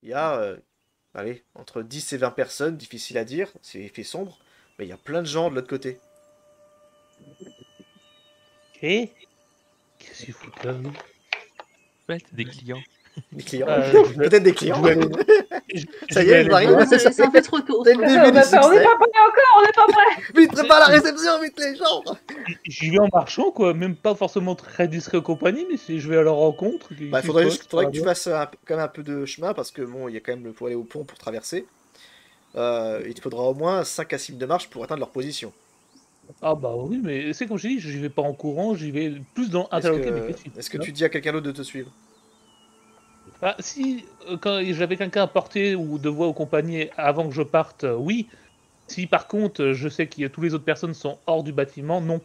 Il y a, allez, entre 10 et 20 personnes, difficile à dire, il fait sombre, mais il y a plein de gens de l'autre côté. Et qu'est-ce qu'il fout là? Ouais, t'as des clients. Des clients. Peut-être des Je clients. vais aller, Ça y vais est, aller il arrive, voir. c'est ça. Ça fait trop court. C'est le ça. début du On n'est succès. pas prêts encore, on n'est pas prêts. Vite, prépare la réception, vite les gens. J'y vais en marchant, quoi. Même pas forcément très discret aux compagnies, mais si je vais à leur rencontre. Bah, faudrait que tu fasses quand même un peu de chemin parce que bon, il y a quand même faut aller au pont pour traverser. Il te faudra au moins 5 à 6 minutes de marche pour atteindre leur position. Ah bah oui, mais c'est comme je dis, j'y vais pas en courant, j'y vais plus dans Est-ce interloquer mais que, qu'est-ce qu'il est-ce que fout là? tu dis à quelqu'un d'autre de te suivre? Ah, si quand j'avais quelqu'un à porter ou de voix aux compagnies avant que je parte, oui. Si par contre je sais que tous les autres personnes sont hors du bâtiment, non.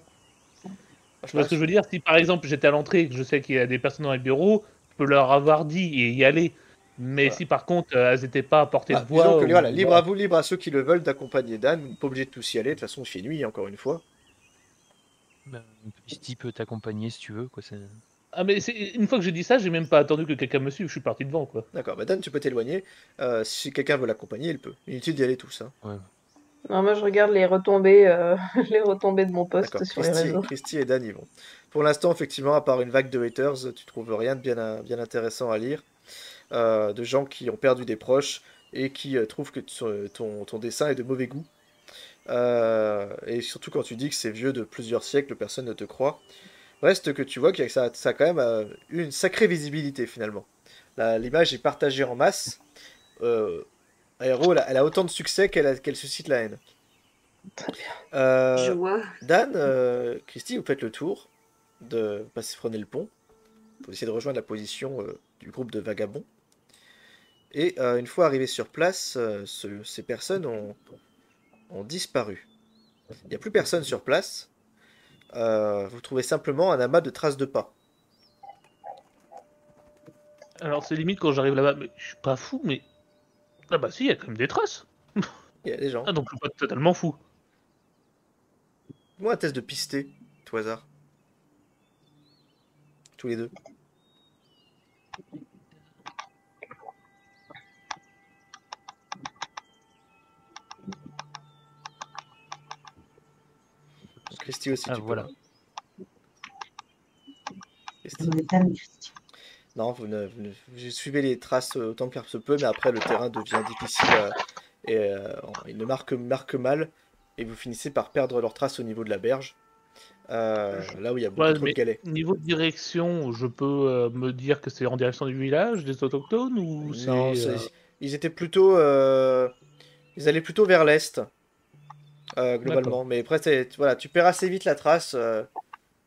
Tu vois ce que je veux dire? Si par exemple j'étais à l'entrée et que je sais qu'il y a des personnes dans les bureaux, je peux leur avoir dit et y aller. Mais Voilà. si par contre elles n'étaient pas à portée de Disons voix que ou voilà, libre à voilà. vous, libre à ceux qui le veulent d'accompagner Dan. Vous n'êtes pas obligé de tous y aller. De toute façon, il fait nuit encore une fois. Ben, Misty peut t'accompagner si tu veux, quoi. Ah mais une fois que j'ai dit ça, j'ai même pas attendu que quelqu'un me suive, je suis parti devant quoi. D'accord, bah Dan, tu peux t'éloigner. Si quelqu'un veut l'accompagner, il peut. Inutile d'y aller tous. Hein. Ouais. Non, moi je regarde les retombées, les retombées de mon post D'accord, sur les réseaux. Christy et Dan y vont. Pour l'instant, effectivement, à part une vague de haters, tu trouves rien de bien intéressant à lire. De gens qui ont perdu des proches et qui trouvent que ton dessin est de mauvais goût. Et surtout quand tu dis que c'est vieux de plusieurs siècles, personne ne te croit. Reste que tu vois que ça a quand même eu une sacrée visibilité finalement. L'image est partagée en masse. Aero, elle a autant de succès qu'elle suscite la haine. Je Euh, vois. Dan, Christy, vous faites le tour de passer prendre le pont. Vous essayez de rejoindre la position du groupe de vagabonds. Et une fois arrivés sur place, ces personnes ont disparu. Il n'y a plus personne sur place. Vous trouvez simplement un amas de traces de pas. Alors c'est limite quand j'arrive là-bas, mais je suis pas fou, mais ah bah si, il y a quand même des traces. Il y a des gens. Ah donc je suis pas totalement fou. Moi, un test de pisté, tout hasard. Tous les deux. Christy aussi, Ah, tu peux. voilà. Christy. Non, vous suivez les traces autant que faire se peut, mais après le terrain devient difficile et il ne marque mal, et vous finissez par perdre leurs traces au niveau de la berge, là où il y a beaucoup Ouais, trop de mais galets. niveau direction, je peux me dire que c'est en direction du village, des autochtones ou Non, c'est ils étaient plutôt, ils allaient plutôt vers l'est, d'accord. globalement. Mais après, voilà, tu perds assez vite la trace,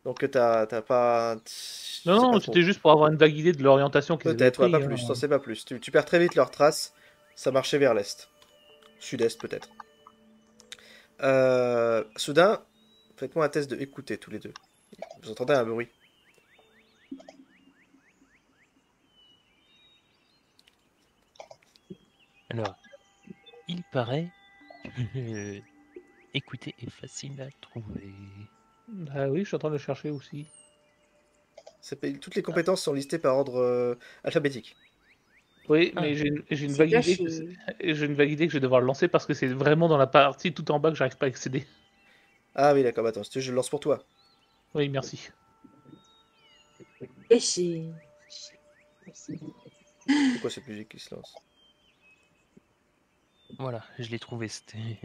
donc t'as pas, je Non, sais pas non, trop. c'était juste pour avoir une vague idée de l'orientation qu'ils avaient Peut-être, ouais, pris. pas plus, t'en sais pas plus. Tu perds très vite leurs traces, ça marchait vers l'est, sud-est peut-être. Soudain, faites-moi un test de écouter tous les deux. Vous entendez un bruit. Alors, il paraît que écouter est facile à trouver. Ah oui, je suis en train de le chercher aussi. Toutes les compétences sont listées par ordre alphabétique. Oui, Ah. mais j'ai une C'est vague idée caché. j'ai une vague idée que je vais devoir le lancer parce que c'est vraiment dans la partie tout en bas que j'arrive pas à accéder. Ah oui, d'accord, bah attends, je le lance pour toi. Oui, merci. Caché. C'est quoi cette musique qui se lance? Voilà, je l'ai trouvé. C'était.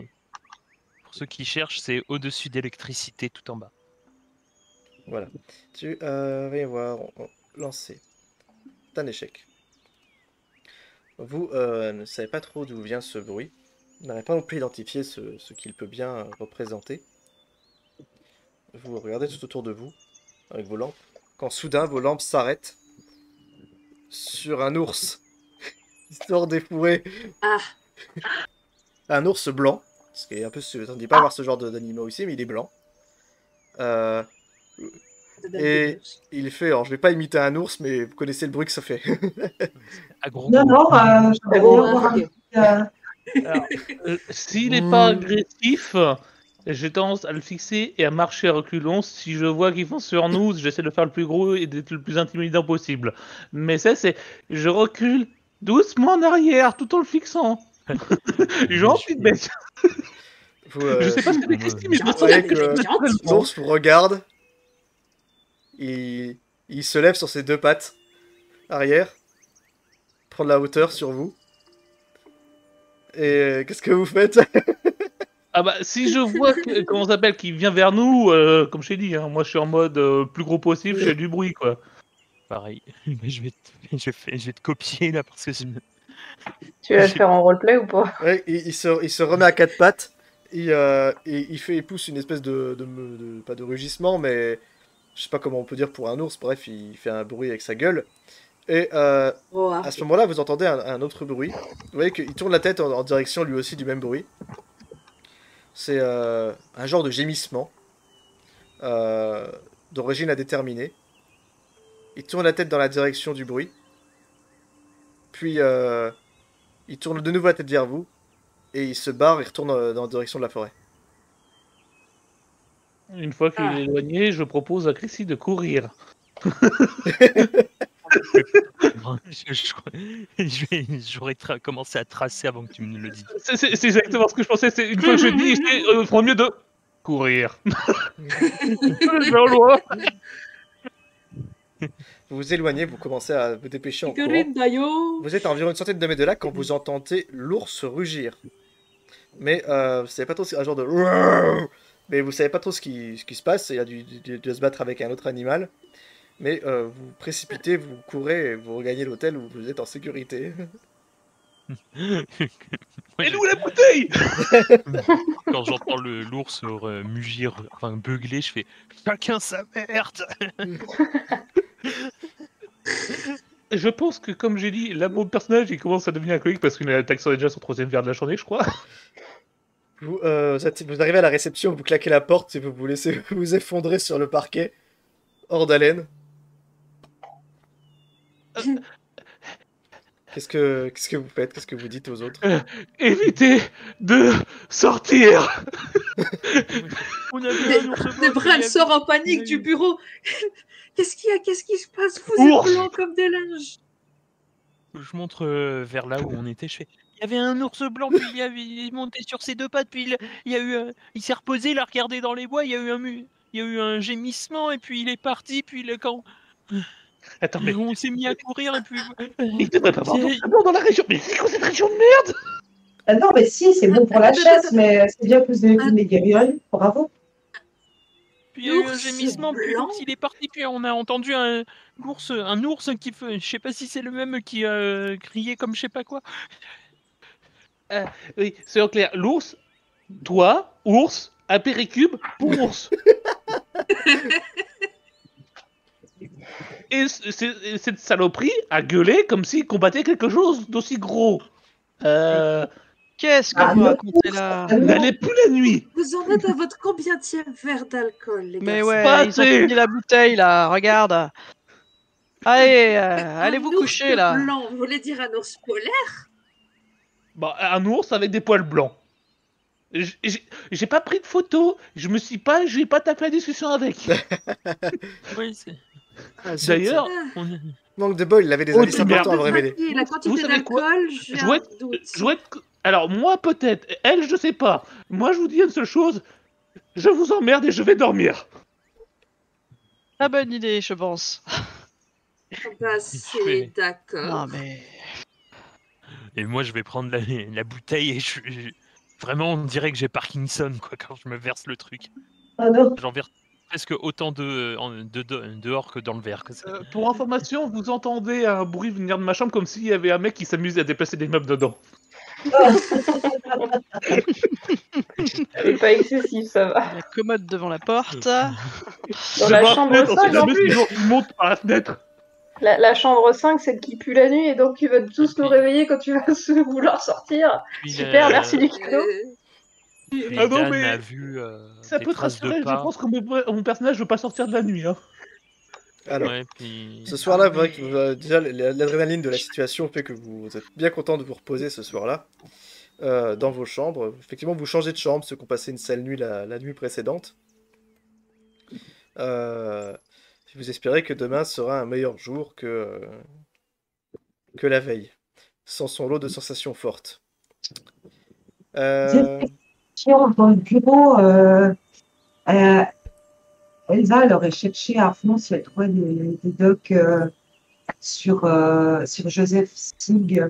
Pour ceux qui cherchent, c'est au-dessus d'électricité tout en bas. Voilà. Tu vas y voir, lancer. C'est un échec. Vous ne savez pas trop d'où vient ce bruit. Vous n'arrivez pas non plus à identifier ce qu'il peut bien représenter. Vous regardez tout autour de vous, avec vos lampes, quand soudain vos lampes s'arrêtent sur un ours. Histoire d'effourrer. Ah, Un ours blanc. Ce qui est un peu. Vous n'attendiez pas à voir ce genre d'animal ici, mais il est blanc. Euh, ça donne et des blues. il fait. Alors, je vais pas imiter un ours, mais vous connaissez le bruit que ça fait. Agro. Non, non, j'aimerais Bon, bien voir un ok. petit, Alors, s'il n'est pas agressif, j'ai tendance à le fixer et à marcher à reculons. Si je vois qu'ils font sur nous, j'essaie de faire le plus gros et d'être le plus intimidant possible. Mais ça, c'est je recule doucement en arrière, tout en le fixant. Gentil, bête. Vous, Je sais pas ce que c'est Ouais, Christy, ouais. mais je me Vous voyez sens que l'ours vous regarde. Il se lève sur ses deux pattes arrière, prend de la hauteur sur vous. Et qu'est-ce que vous faites? Ah bah, si je vois comment ça s'appelle, qu'il vient vers nous, comme je t'ai dit, hein, moi je suis en mode plus gros possible, je fais du bruit, quoi. Pareil. Mais je vais te copier là parce que Tu vas le faire en roleplay ou pas? Ouais, il se remet à quatre pattes. Il pousse une espèce pas de rugissement, mais je sais pas comment on peut dire pour un ours. Bref, il fait un bruit avec sa gueule. Et Oh, à ce moment-là, vous entendez un autre bruit. Vous voyez qu'il tourne la tête en direction lui aussi du même bruit. C'est un genre de gémissement d'origine indéterminée. Il tourne la tête dans la direction du bruit. Puis il tourne de nouveau la tête vers vous. Et il se barre et retourne dans la direction de la forêt. Une fois qu'il est éloigné, je propose à Chrissy de courir. J'aurais commencé à tracer avant que tu me le dises. C'est exactement ce que je pensais. C'est une fois que je dis, il prend mieux de courir. Je vais au loin. Vous vous éloignez, vous commencez à vous dépêcher en courant. Figurine d'ailleurs. Vous êtes à environ une centaine de mètres de là quand vous entendez l'ours rugir. Mais vous savez pas trop si c'est un genre de... Mais vous savez pas trop ce qui se passe. Il y a de se battre avec un autre animal. Mais vous précipitez, vous courez et vous regagnez l'hôtel où vous êtes en sécurité. Et nous la bouteille. Quand j'entends l'ours mugir, enfin beugler, je fais chacun sa merde. Je pense que, comme j'ai dit, là, mon personnage, il commence à devenir alcoolique parce qu'il attaque déjà son troisième verre de la journée, je crois. Vous arrivez à la réception, vous claquez la porte et vous vous laissez vous effondrer sur le parquet, hors d'haleine. Qu'est-ce que vous faites? Qu'est-ce que vous dites aux autres? Évitez de sortir. On a vu un ours blanc, Debra, elle il y sort en avait- panique du bureau. Qu'est-ce qu'il y a? Qu'est-ce qui se passe? Vous Ours. êtes blancs comme des linges. Je montre vers là où on était, je fais il y avait un ours blanc, puis il est monté sur ses deux pattes, puis il y a eu il s'est reposé, il a regardé dans les bois, il y a eu un gémissement, et puis il est parti, puis quand Attends, mais on s'est mis à courir, et puis il devrait pas avoir c'est- d'ours blanc dans la région. Mais c'est quoi cette région de merde? Ah non, mais si, c'est bon pour la chasse, mais c'est bien que vous avez vu les guérir. Bravo. puis il y a eu un L'ours gémissement, puis blanc. quand il est parti, puis on a entendu un ours qui fait, je sais pas si c'est le même qui criait comme je sais pas quoi. Oui, c'est en clair. L'ours, toi, ours, un péricube pour ours. Et cette saloperie a gueulé comme s'il combattait quelque chose d'aussi gros. Qu'est-ce que Ah vous non. racontez là? N'allez plus la nuit. Vous en êtes à votre combienième verre d'alcool, les Mais garçons? ouais, Pas ils ont assez. fini la bouteille là, regarde. Allez, allez Un vous ours coucher là. blanc, vous voulez dire un ours polaire? Bon, un ours avec des poils blancs. J'ai pas pris de photo. J'ai pas tapé la discussion avec. Oui, c'est. D'ailleurs, on- Manque de bol, il avait des Oh, indices tu merde. importants à vous révéler. Et la Vous quantité savez quoi? d'alcool, j'ai je un dois être- doute. je dois être- Alors, moi, peut-être. Elle, je sais pas. Moi, je vous dis une seule chose. Je vous emmerde et je vais dormir. La bonne idée, je pense. Bah, vais- c'est d'accord. Non mais. Et moi, je vais prendre la bouteille et vraiment, on dirait que j'ai Parkinson quoi quand je me verse le truc. Ah non. J'en verse presque autant dehors que dans le verre. Pour information, vous entendez un bruit venir de ma chambre comme s'il y avait un mec qui s'amusait à déplacer des meubles dedans. C'est pas excessif, ça va. La commode devant la porte. Dans la chambre 5 en plus. Il monte par la fenêtre. La chambre 5, celle qui pue la nuit et donc tu vas tous nous réveiller quand tu vas vouloir sortir. Puis, Super, merci du cadeau. Puis Ah non, Dan mais a vu Ça des peut te traces rassurer, de je pas. pense que mon personnage veut pas sortir de la nuit. Hein. Alors, Ouais, puis... ce soir-là, vous voyez que, déjà, l'adrénaline de la situation fait que vous êtes bien content de vous reposer ce soir-là. Dans vos chambres. Effectivement, vous changez de chambre, ceux qui ont passé une sale nuit la nuit précédente. Vous espérez que demain sera un meilleur jour que la veille. sans son lot de sensations fortes. Euh, Dans le bureau, Elsa, elle aurait cherché à fond si elle trouvait des docs sur Joseph Sig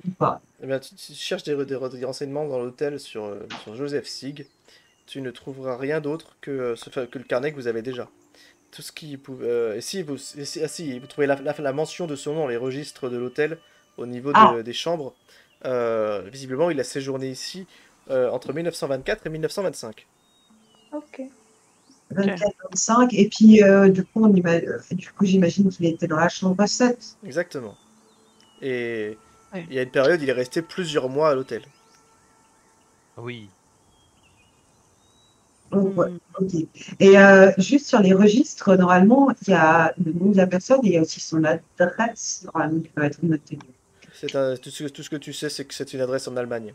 ou pas. eh bien, tu cherches des renseignements dans l'hôtel sur Joseph Sig. Tu ne trouveras rien d'autre que le carnet que vous avez déjà. Tout ce qui pouvait. Et si vous trouvez la mention de son nom dans les registres de l'hôtel au niveau Ah, des chambres, visiblement il a séjourné ici entre 1924 et 1925. Ok. 24-25. Et puis, du coup, j'imagine qu'il était dans la chambre 7. Exactement. Et Ouais. il y a une période, il est resté plusieurs mois à l'hôtel. Oui. Ouais, ok. Et juste sur les registres, normalement, il y a le nom de la personne et il y a aussi son adresse, normalement, qui peut être notée. Tout ce que tu sais, c'est que c'est une adresse en Allemagne.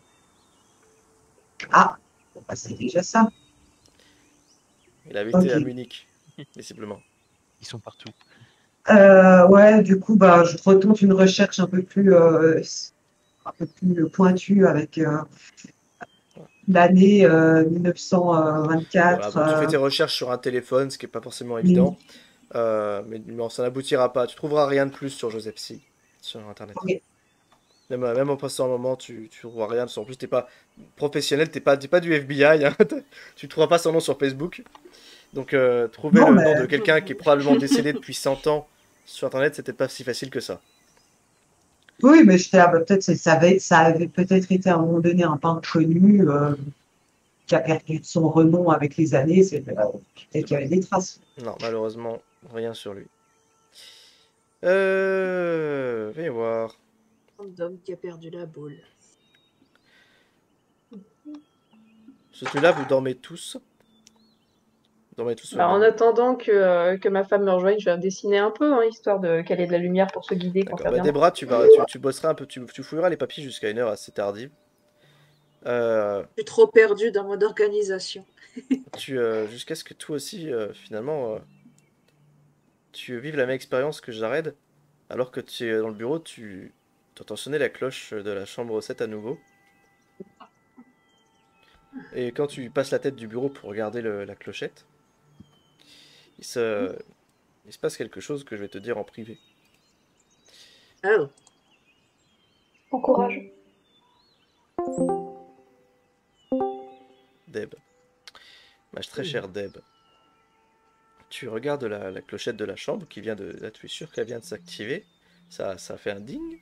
Ah, bon, bah, c'est déjà ça. Il avait été à Ok. Munich, visiblement. Ils sont partout. Ouais, du coup, bah, je retente une recherche un peu plus pointue avec l'année Voilà, 1924. bon, tu fais tes recherches sur un téléphone, ce qui n'est pas forcément évident. Mais bon, ça n'aboutira pas. Tu trouveras rien de plus sur Joseph Sy sur Internet. Ok. Même en passant un moment, tu trouveras rien. En plus, t'es pas professionnel, t'es pas du FBI. Hein. Tu trouveras pas son nom sur Facebook. Donc, trouver Non, le nom mais de quelqu'un qui est probablement décédé depuis 100 ans sur Internet, c'était pas si facile que ça. oui, mais j'étais là, bah, peut-être ça avait peut-être été à un moment donné un peintre connu qui a perdu son renom avec les années. Peut-être qu'il y avait des traces. Non, malheureusement, rien sur lui. Viens voir. D'homme qui a perdu la boule. Celui-là, vous dormez tous. Vous dormez tous au Bah, en même. attendant que ma femme me rejoigne, je vais dessiner un peu, hein, histoire de caler de la lumière pour se guider quand D'accord. ça Bah, viendra. Debra, tu bosseras un peu, tu fouilleras les papiers jusqu'à une heure assez tardive. Je suis trop perdue dans mon organisation. Jusqu'à ce que toi aussi, finalement, tu vives la même expérience que Jared, alors que tu es dans le bureau, tu entends sonner la cloche de la chambre 7 à nouveau. Et quand tu passes la tête du bureau pour regarder la clochette, il se, il se passe quelque chose que je vais te dire en privé. Oh, Bon courage. Deb, ma très chère Deb, tu regardes la clochette de la chambre qui vient de... Là, tu es sûr qu'elle vient de s'activer. Ça fait un ding.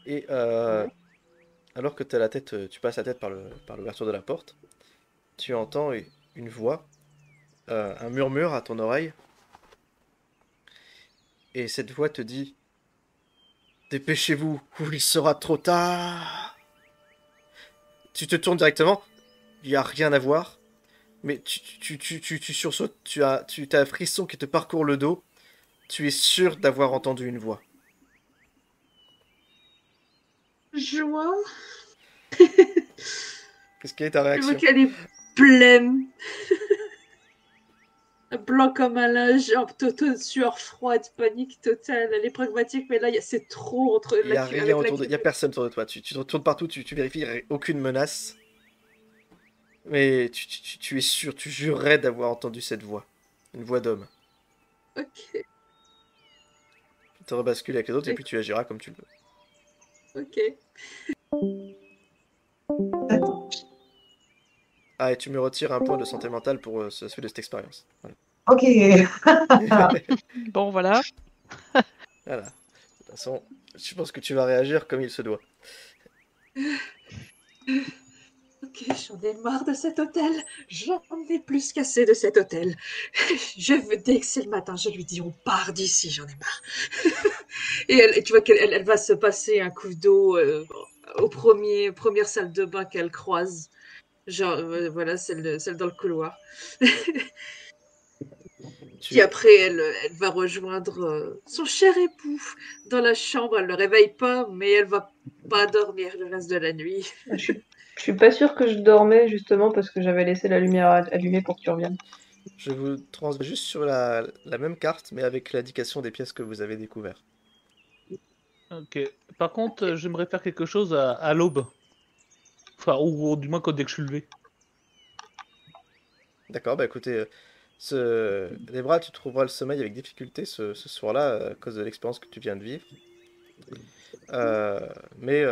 Et alors que tu passes la tête par l'ouverture de la porte, tu entends une voix, un murmure à ton oreille. Et cette voix te dit: dépêchez-vous, ou il sera trop tard. Tu te tournes directement, il n'y a rien à voir. Mais tu sursautes, t'as un frisson qui te parcourt le dos. Tu es sûr d'avoir entendu une voix. joie. Qu'est-ce quelle est ta Je vois réaction? qu'elle est blême. Blanc comme un linge, en sueur froide, panique totale. Elle est pragmatique, mais là, c'est trop entre Il n'y a rien avec autour de... Il n'y a personne autour de toi. Tu te retournes partout, tu vérifies, il n'y a aucune menace. Mais tu es sûr, tu jurerais d'avoir entendu cette voix. Une voix d'homme. Ok. Tu te rebascules avec les autres et puis tu agiras comme tu le veux. Ok. Attends. Ah, et tu me retires un point de santé mentale pour la suite de cette expérience. Voilà. Ok. Bon, voilà. Voilà. De toute façon, je pense que tu vas réagir comme il se doit. Ok, j'en ai marre de cet hôtel. J'en ai plus qu'assez de cet hôtel. Dès que c'est le matin, je lui dis on part d'ici, j'en ai marre. Et tu vois qu'elle va se passer un coup d'eau première salle de bain qu'elle croise. Genre, voilà, celle dans le couloir. Puis après, elle va rejoindre son cher époux dans la chambre. Elle ne le réveille pas, mais elle va pas dormir le reste de la nuit. Je suis pas sûre que je dormais justement parce que j'avais laissé la lumière allumée pour que tu reviennes. Je vous transmets juste sur la même carte, mais avec l'indication des pièces que vous avez découvertes. Ok. Par contre, j'aimerais faire quelque chose à l'aube. Enfin, ou du moins dès que je suis levé. D'accord, bah écoutez, Debra, tu trouveras le sommeil avec difficulté ce soir-là à cause de l'expérience que tu viens de vivre. Mais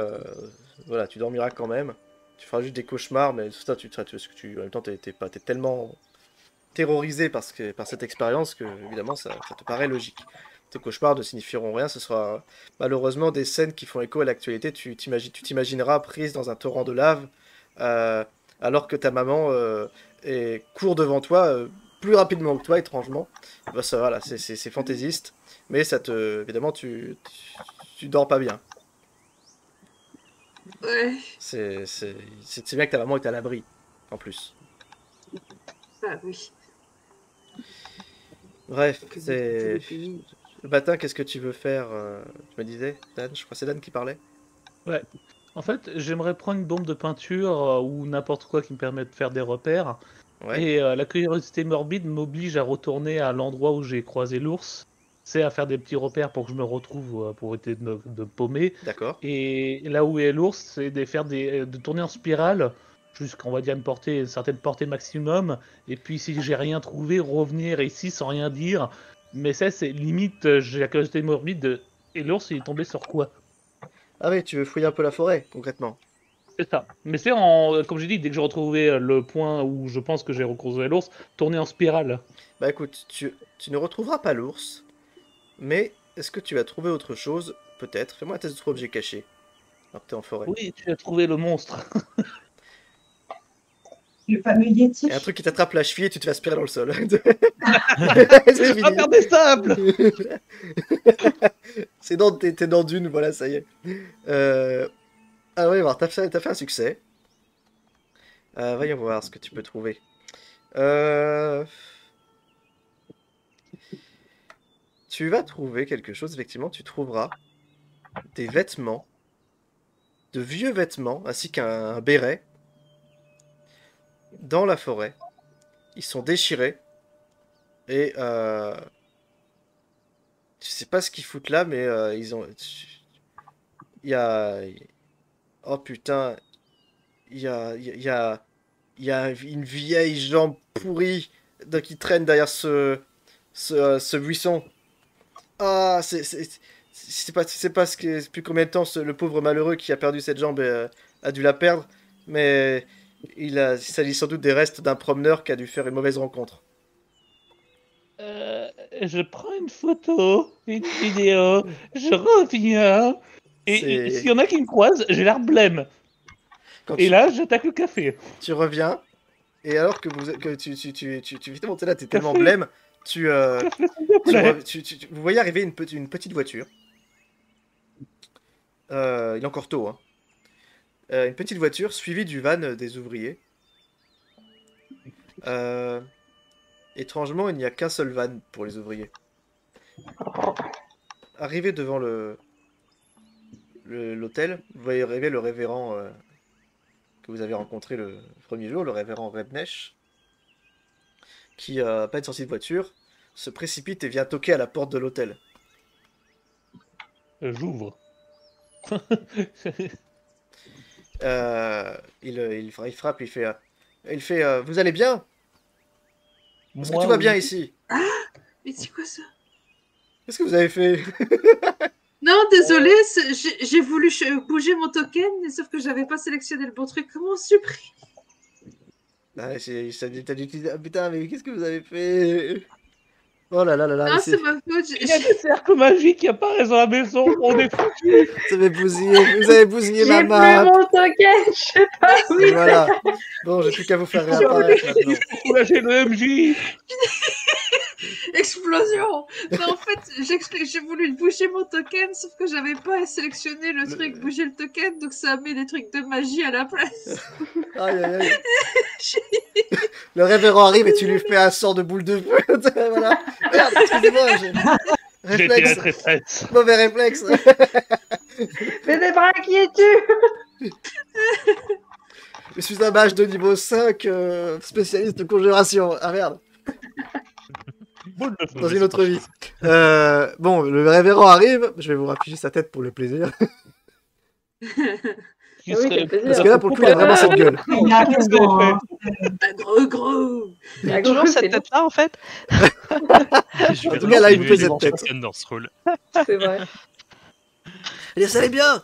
voilà, tu dormiras quand même. Tu feras juste des cauchemars, mais ça, en même temps, t'es tellement terrorisé par cette expérience que, évidemment, ça te paraît logique. Tes cauchemars ne signifieront rien, ce sera malheureusement des scènes qui font écho à l'actualité. Tu t'imagineras prise dans un torrent de lave, alors que ta maman court devant toi, plus rapidement que toi, étrangement. Bah, ça, voilà, c'est fantaisiste, mais évidemment, tu dors pas bien. Ouais, C'est bien que ta maman est à l'abri, en plus. bah oui. Bref, Que c'est... de pays. Le matin, qu'est-ce que tu veux faire tu me disais, Dan? Je crois que c'est Dan qui parlait. Ouais. En fait, j'aimerais prendre une bombe de peinture ou n'importe quoi qui me permet de faire des repères. Ouais, Et la curiosité morbide m'oblige à retourner à l'endroit où j'ai croisé l'ours. C'est à faire des petits repères pour que je me retrouve, pour éviter de me paumer. d'accord. Et là où est l'ours, c'est de tourner en spirale jusqu'à, on va dire, une certaine portée maximum. Et puis si j'ai rien trouvé, revenir ici sans rien dire. Mais ça, c'est limite, j'ai la curiosité morbide et l'ours, il est tombé sur quoi? Ah oui, tu veux fouiller un peu la forêt, concrètement. C'est ça. Mais comme j'ai dit, dès que j'ai retrouvé le point où je pense que j'ai recroisé l'ours, tourner en spirale. Bah écoute, tu ne retrouveras pas l'ours, mais est-ce que tu vas trouver autre chose? Peut-être. Fais-moi un test de 3 objets cachés, alors que t'es en forêt. Oui, tu as trouvé le monstre. Le fameux Yeti. Et un truc qui t'attrape la cheville et tu te fais aspirer dans le sol. Ah, C'est fini. faire des sables. T'es dans Dune, voilà, ça y est. Ah oui, t'as fait un succès. Voyons voir ce que tu peux trouver. Tu vas trouver quelque chose, effectivement, tu trouveras des vêtements, de vieux vêtements, ainsi qu'un béret, dans la forêt. Ils sont déchirés, et tu sais pas ce qu'ils foutent là, mais ils ont... Il y a... Oh putain, il y a une vieille jambe pourrie qui traîne derrière ce buisson. Ah, c'est pas depuis combien de temps le pauvre malheureux qui a perdu cette jambe a dû la perdre, mais il s'agit sans doute des restes d'un promeneur qui a dû faire une mauvaise rencontre. Je prends une photo, une vidéo, je reviens. Et C'est- s'il y en a qui me croisent, j'ai l'air blême. Quand Et là, j'attaque le café. tu reviens, et alors que tu évidemment, t'es là, t'es tellement Café. blême, tu, S'il te plaît. vous voyez arriver une petite voiture. Il est encore tôt, hein. Une petite voiture suivie du van des ouvriers. Étrangement, il n'y a qu'un seul van pour les ouvriers. Arrivé devant l'hôtel, vous voyez arriver le révérend que vous avez rencontré le premier jour, le révérend Rebnesh, qui, à peine sorti de voiture, se précipite et vient toquer à la porte de l'hôtel. J'ouvre. Il frappe, il fait vous allez bien? Est-ce que Moi, tout va oui. bien ici? Mais c'est quoi ça? Qu'est-ce que vous avez fait? Non, désolé, j'ai voulu bouger mon token, mais sauf que j'avais pas sélectionné le bon truc. Comment on supprime? Ah, t'as dû utiliser... Ah, putain, mais qu'est-ce que vous avez fait? Oh là là là là, Non, mais c'est ma faute. Il y a des cercles magiques qui apparaissent dans la maison. On est foutus. vous avez bousillé ma J'ai plus map. mon token, je sais pas où Et il voilà. Bon, j'ai plus qu'à vous faire réapparaître maintenant. Soulager le MJ. Explosion! Non, en fait, j'ai voulu bouger mon token, sauf que j'avais pas sélectionné le truc bouger le token, donc ça a mis des trucs de magie à la place. Aïe aïe aïe. Le révérend arrive et tu lui fais un sort de boule de feu. Voilà. Merde, excusez-moi, j'ai... J'ai été la Réflexe. traîtresse. Mauvais réflexe. Mais des bras qui es-tu? Je suis un mage de niveau 5, spécialiste de conjuration. Ah merde. Boule de feu. Dans une autre vie. Bon, le révérend arrive. Je vais vous afficher sa tête pour le plaisir. Qui Ah oui, serait quel plaisir. Parce que là, pour le coup, il a vraiment cette gueule. Il a raison, hein. Un gros. Il y a Ah, toujours gros, cette c'est long. tête-là, en fait. Je vais En tout cas, là, il continuer fait cette les tête. personnes dans ce rôle. C'est vrai. Allez, ça allait bien.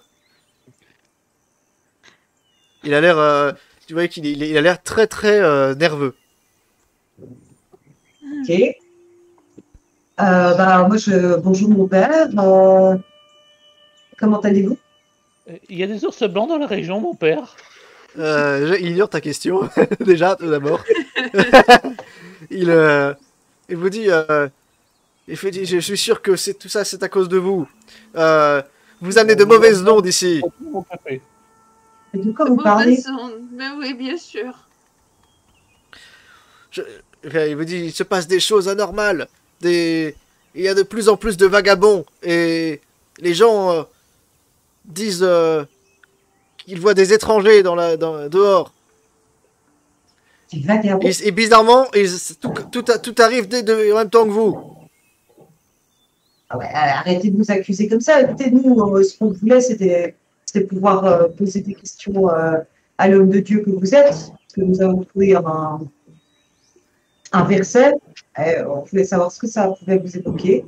Il a l'air, tu vois qu'il a l'air très très nerveux. Ok. Moi, bonjour mon père. Comment allez-vous? Il y a des ours blancs dans la région, mon père. Il ignore ta question, déjà, tout d'abord. il, il vous dit, je suis sûr que tout ça, c'est à cause de vous. Vous amenez de mauvaises ondes ici. Mon café. Et de quoi vous parlez? Mais oui, bien sûr. Il vous dit, il se passe des choses anormales. Il y a de plus en plus de vagabonds. Et les gens disent qu'ils voient des étrangers dehors. Des vagabonds. Et bizarrement, tout arrive en même temps que vous. Ah ouais, arrêtez de nous accuser comme ça. Écoutez, nous, ce qu'on voulait, c'était pouvoir poser des questions à l'homme de Dieu que vous êtes. Parce que nous avons trouvé un verset. On voulait savoir ce que ça pouvait vous évoquer.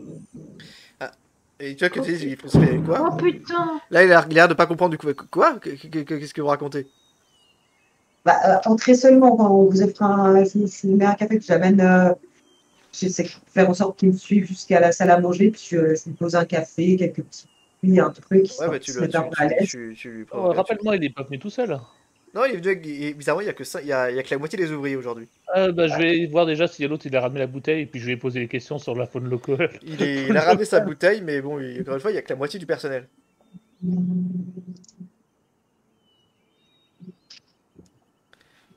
Et tu vois que tu dis, il faut se faire quoi? Oh putain. Là, il a l'air de pas comprendre du coup. Quoi? Qu'est-ce que vous racontez? Entrez seulement quand on vous offre je vous mets un café, puis j'amène. J'essaie de faire en sorte qu'ils me suivent jusqu'à la salle à manger, puis je lui pose un café, quelques petits fruits, un truc, Ouais, bah qui se met un peu à l'aise. tu lui Oh, rappelle-moi, il est pas venu tout seul. Non, il est venu bizarrement, il y a que ça, il y a que la moitié des ouvriers aujourd'hui. Je vais voir déjà si l'autre il a ramené la bouteille et puis je vais poser des questions sur la faune locale. Il a ramené sa bouteille, mais bon, encore une fois, il y a que la moitié du personnel.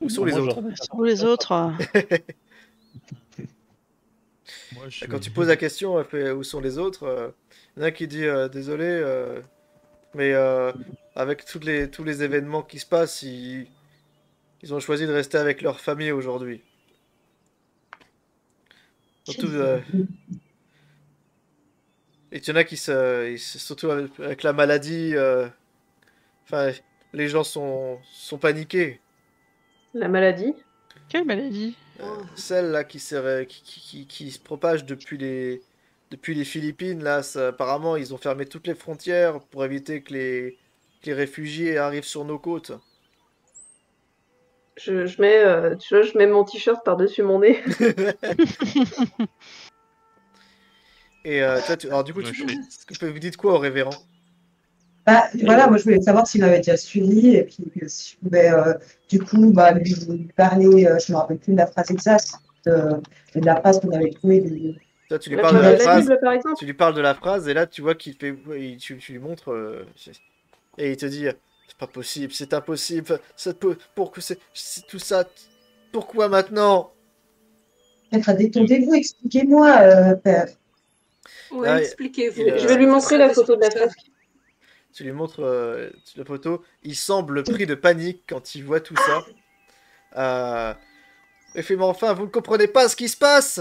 Où sont les Moi, autres? Pour les autres. Moi, je suis- Quand tu poses la question, où sont les autres? Il y en a qui dit désolé, mais avec tous les événements qui se passent, ils ont choisi de rester avec leur famille aujourd'hui. Surtout, et il y en a surtout avec la maladie, enfin, les gens sont paniqués. La maladie. Quelle maladie? Celle là qui se propage depuis les Philippines, là, apparemment, ils ont fermé toutes les frontières pour éviter que les réfugiés arrivent sur nos côtes. Je mets, tu vois, je mets mon t-shirt par-dessus mon nez. Et alors du coup, Moi, je fais- vous dites quoi au révérend? Voilà, moi je voulais savoir s'il m'avait déjà suivi et puis si je pouvais du coup lui parler, je me rappelle plus de la phrase exacte, de la phrase qu'on avait trouvée. Toi, tu lui La parles de phrase la de la phrase, Bible, par exemple. tu lui parles de la phrase, et là, tu vois qu'il fait, tu lui montres, et il te dit, c'est pas possible, c'est impossible, pourquoi c'est tout ça, pourquoi maintenant? Peut-être détendez-vous, expliquez-moi, père. Ouais, Ah, expliquez-vous. Je vais lui montrer la photo de la fresque. Tu lui montres la photo, il semble pris de panique quand il voit tout ça. Il fait, mais enfin, vous ne comprenez pas ce qui se passe?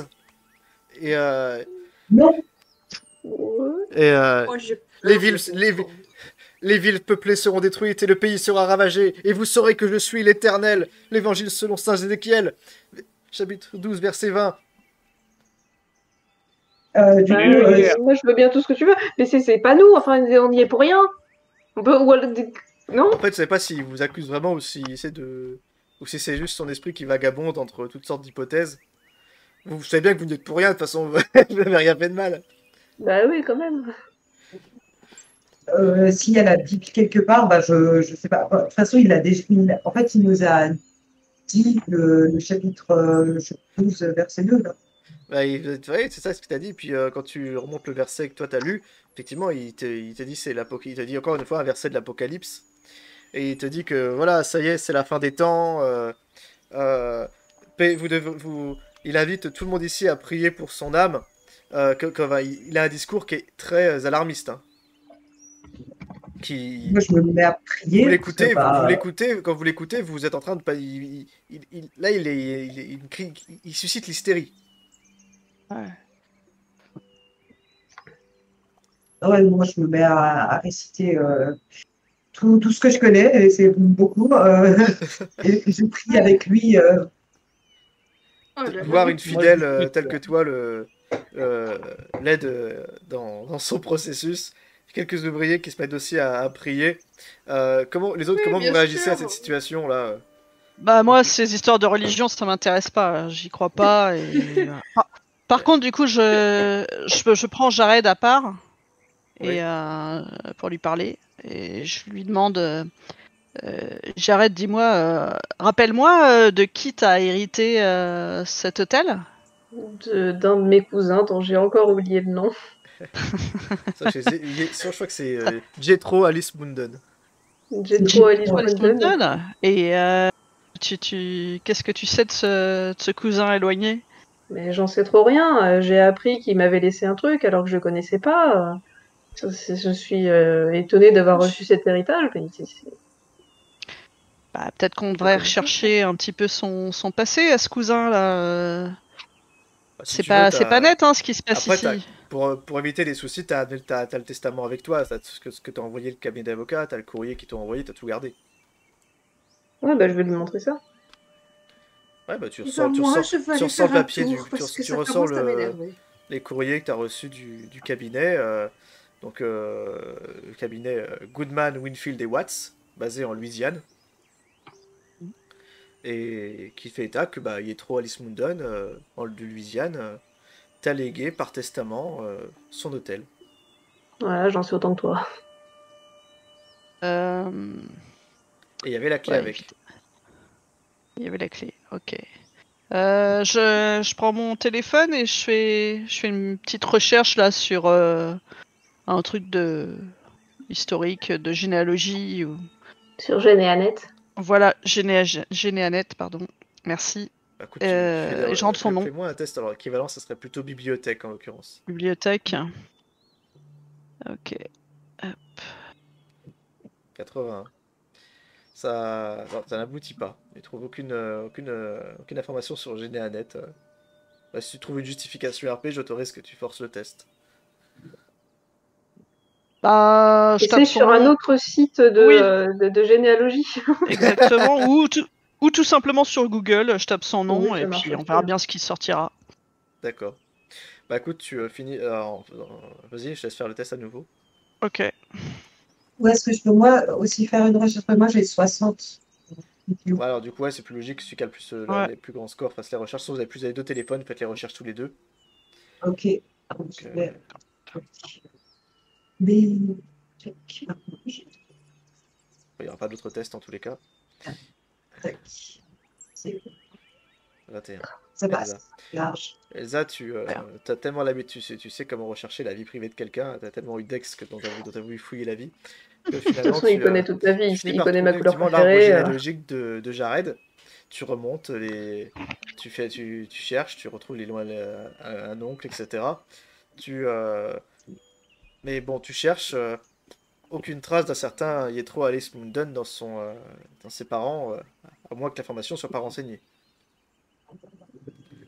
Et, Non, Oh, j'ai les peur villes, de comprendre. les villes peuplées seront détruites et le pays sera ravagé. Et vous saurez que je suis l'Éternel. L'évangile selon saint Ézéchiel. Chapitre 12, verset 20. Moi, je veux bien tout ce que tu veux, mais c'est pas nous, enfin, on y est pour rien. On peut, non? En fait, je sais pas s'il vous accuse vraiment ou s'il essaie de... Ou si c'est juste son esprit qui vagabonde entre toutes sortes d'hypothèses. Vous savez bien que vous n'êtes pour rien, de toute façon, vous n'avez rien fait de mal. Bah oui, quand même. s'il y a la Bible quelque part, je sais pas. De toute façon, en fait, il nous a dit le chapitre 12, verset 2. Là. Bah, ouais, c'est ça ce qu'il t'a dit. Puis quand tu remontes le verset que toi t'as lu, effectivement, il te dit il te dit encore une fois un verset de l'Apocalypse. Et il te dit que voilà, ça y est, c'est la fin des temps. Il invite tout le monde ici à prier pour son âme. Il a un discours qui est très alarmiste. Hein. Moi, je me mets à prier. Vous l'écoutez, quand vous l'écoutez, vous êtes en train de pas. Là, il suscite l'hystérie. Ouais. Ouais, moi, je me mets à réciter tout ce que je connais, et c'est beaucoup. Et je prie avec lui. Oh là De là. voir une Moi, fidèle je discute, telle que toi l'aide dans son processus. Quelques ouvriers qui se mettent aussi à prier. Les autres, Oui, comment vous bien réagissez à sûr. cette situation-là? Bah moi, ces histoires de religion, ça m'intéresse pas. J'y crois pas. Et... Par contre, du coup, je prends Jared à part Oui. et pour lui parler. Et je lui demande, Jared, dis-moi, rappelle-moi de qui t'as hérité cet hôtel? D'un de mes cousins dont j'ai encore oublié le nom. Ça, je crois que c'est Jethro Alice Munden. J'ai C'est trop Jim. Alice Ouais. Alice Munden. Munden. Et qu'est-ce que tu sais de ce cousin éloigné? Mais j'en sais trop rien. J'ai appris qu'il m'avait laissé un truc alors que je connaissais pas. Je suis étonnée d'avoir reçu cet héritage. Mais Bah, peut-être qu'on je devrait connais pas. rechercher un petit peu son passé à ce cousin-là. Bah, si C'est tu veux, c'est pas net, hein, ce qui se passe Après, ici. pour éviter les soucis, t'as le testament avec toi. T'as ce que t'as envoyé le cabinet d'avocat, t'as le courrier qui t'ont envoyé, t'as tout gardé. Ouais, bah je vais lui montrer ça. Ouais, bah Eh ben, moi, je vais tu aller ressors le faire un papier tour parce que tu ça ressors commence à m'énerver. les courriers que t'as reçus du cabinet. Donc, le cabinet Goodman, Winfield et Watts, basé en Louisiane. Et qui fait état que bah, Yetro Alice Munden, de Louisiane, t'a légué par testament son hôtel. Voilà, j'en sais autant que toi. Euh, Et il y avait la clé ouais, avec. il y avait la clé. Ok. Je prends mon téléphone et je fais une petite recherche là sur un truc de historique, de généalogie. Sur Généanette. Voilà, Généanette, pardon. Merci. Bah, écoute, tu fais Et je rentre son nom. fais-moi un test. Alors, équivalent, ça serait plutôt bibliothèque en l'occurrence. Bibliothèque. Ok. 81. Ça n'aboutit pas. Il trouve aucune information sur Généanet. Bah, si tu trouves une justification RP, j'autorise que tu forces le test. Bah, je Et tape c'est son sur un nom. autre site Oui, de généalogie. exactement. Ou tout simplement sur Google, je tape son nom Oui, et ça marche puis on aussi. verra bien ce qui sortira. D'accord. Bah écoute, tu finis. Vas-y, je te laisse faire le test à nouveau. Ok. Où est-ce que je peux, moi, aussi faire une recherche? Moi, j'ai 60. Ouais, alors du coup, ouais, c'est plus logique que celui qui a le plus, Ouais. les plus grands scores fasse les recherches. Soit vous avez plus les deux téléphones, faites les recherches tous les deux. Ok. Donc, Je vais- Mais... il n'y aura pas d'autres tests en tous les cas. C'est- 21. Ça Elsa. passe. Large. Elsa, tu as tellement l'habitude, tu sais comment rechercher la vie privée de quelqu'un, tu as tellement eu d'ex dont tu as voulu fouiller la vie, que De toute finalement façon, il connaît toute ma vie. tu finis Il par connaît ma trouver couleur effectivement l'arbre préférée. généalogique de Jared. Tu remontes, tu cherches, tu retrouves un oncle, etc. Tu, mais bon, tu cherches aucune trace d'un certain Yetro Alice Munden dans ses parents, à moins que l'information soit pas renseignée.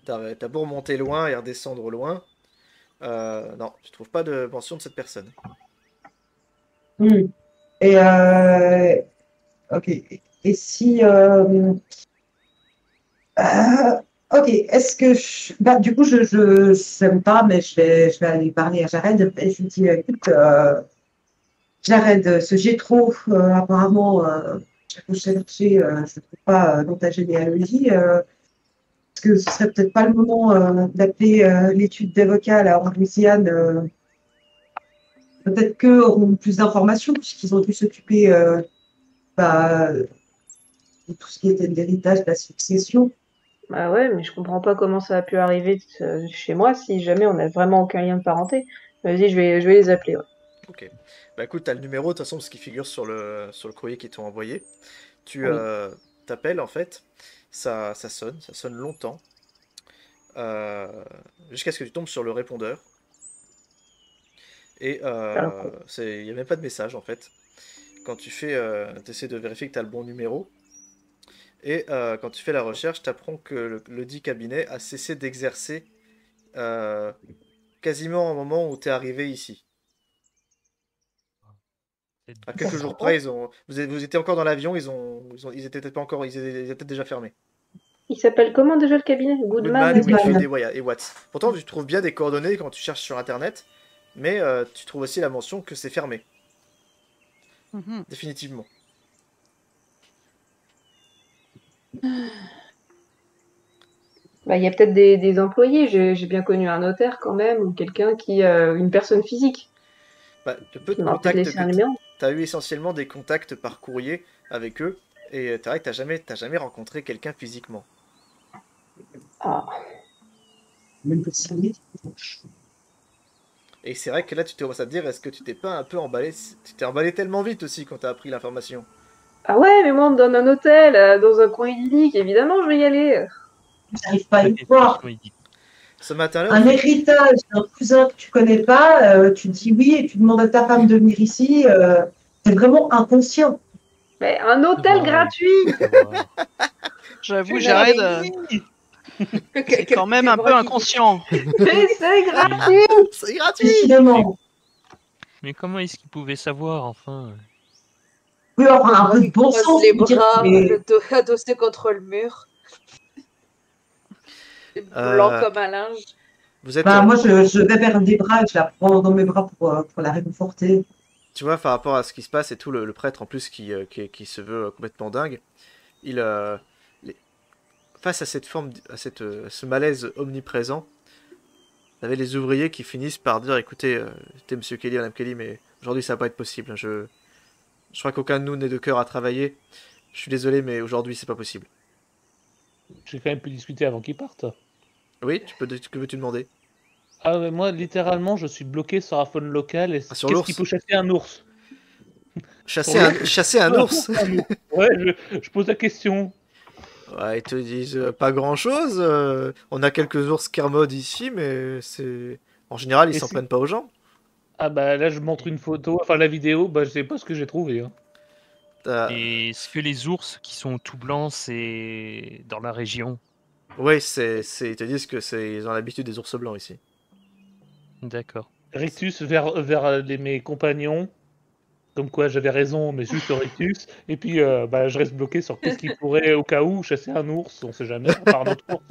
T'as beau remonter loin et redescendre loin. Non, je trouve pas de mention de cette personne. Hmm. Et ok. Et si ok, est-ce que bah, du coup je sais pas, mais je vais aller parler à Jared et je lui dis écoute Jared, ce Gétro apparemment j'ai recherché, je ne trouve pas dans ta généalogie. Est-ce que ce serait peut-être pas le moment d'appeler l'étude d'avocat là en Louisiane? Peut-être qu'eux auront plus d'informations puisqu'ils ont dû s'occuper bah, de tout ce qui était de l'héritage, de la succession. Bah ouais, mais je comprends pas comment ça a pu arriver chez moi si jamais on n'a vraiment aucun lien de parenté. Vas-y, je vais les appeler. Ouais. Ok. Bah écoute, t'as le numéro, de toute façon, ce qui figure sur sur le courrier qu'ils t'ont envoyé. Tu Oui. t'appelles, en fait, ça sonne longtemps, euh, jusqu'à ce que tu tombes sur le répondeur. Et Alors, il n'y a même pas de message, en fait. Quand tu essaies de vérifier que tu as le bon numéro. Et quand tu fais la recherche, tu apprends que le dit cabinet a cessé d'exercer quasiment au moment où tu es arrivé ici. À quelques jours près, vous étiez encore dans l'avion, ils étaient peut-être pas encore, ils étaient peut-être déjà fermés. Il s'appelle comment déjà le cabinet? Goodman, Goodman. Whitfield et Watts. Pourtant, tu trouves bien des coordonnées quand tu cherches sur internet, mais tu trouves aussi la mention que c'est fermé. Mhm. Définitivement. Bah, il y a peut-être des employés. J'ai bien connu un notaire quand même, ou quelqu'un qui, une personne physique. Bah, de peu Qui de m'aura peut-être contacts laissé un que numéro. t'as eu essentiellement des contacts par courrier avec eux, et c'est vrai que t'as jamais rencontré quelqu'un physiquement. Ah. Même pas si vite. Et c'est vrai que là, tu t'es commencé à te dire, est-ce que tu t'es pas un peu emballé? Tu t'es emballé tellement vite aussi quand t'as appris l'information. Ah ouais, mais moi on me donne un hôtel dans un coin idyllique, évidemment je vais y aller. J'arrive pas à y croire. Ce matin-là, Un héritage d'un cousin que tu connais pas, tu dis oui et tu demandes à ta femme de venir ici. T'es vraiment inconscient. Mais un hôtel gratuit. J'avoue, Jared, c'est quand même un peu inconscient. Mais c'est gratuit. C'est gratuit. Évidemment. Mais comment est-ce qu'il pouvait savoir, enfin? Oui, enfin, un peu de bon Croise sens. les je veux dire, bras, mais- le dos adossé contre le mur. Blanc comme un linge. Vous êtes, Bah, moi, je vais vers des bras et je la prends dans mes bras pour la réconforter. tu vois, par rapport à ce qui se passe et tout, le prêtre en plus qui se veut complètement dingue, les- face à cette forme, à ce malaise omniprésent, vous avez les ouvriers qui finissent par dire, écoutez, Monsieur Kelly, Madame Kelly, mais aujourd'hui ça va pas être possible. Je crois qu'aucun de nous n'est de cœur à travailler. Je suis désolé, mais aujourd'hui c'est pas possible. J'ai quand même pu discuter avant qu'ils partent. Oui, que veux-tu demander? Ah, mais moi, littéralement, je suis bloqué sur un phone local. Et Ah, sur qu'est-ce l'ours qui peut chasser un ours? Chasser un ours? Ouais, je pose la question. Ouais, ils te disent pas grand-chose. On a quelques ours Kermode ici, mais c'est... En général, ils Et s'en si- prennent pas aux gens. Ah bah là, je montre une photo, enfin la vidéo, bah je sais pas ce que j'ai trouvé. Hein. Et est-ce que les ours qui sont tout blancs, c'est dans la région? Ouais, ils te disent que ils ont l'habitude des ours blancs ici. D'accord. Rictus vers mes compagnons. Comme quoi j'avais raison, mais juste Rictus. Et puis bah, je reste bloqué sur qu'est-ce qui pourrait, au cas où, chasser un ours, on sait jamais, à part notre ours.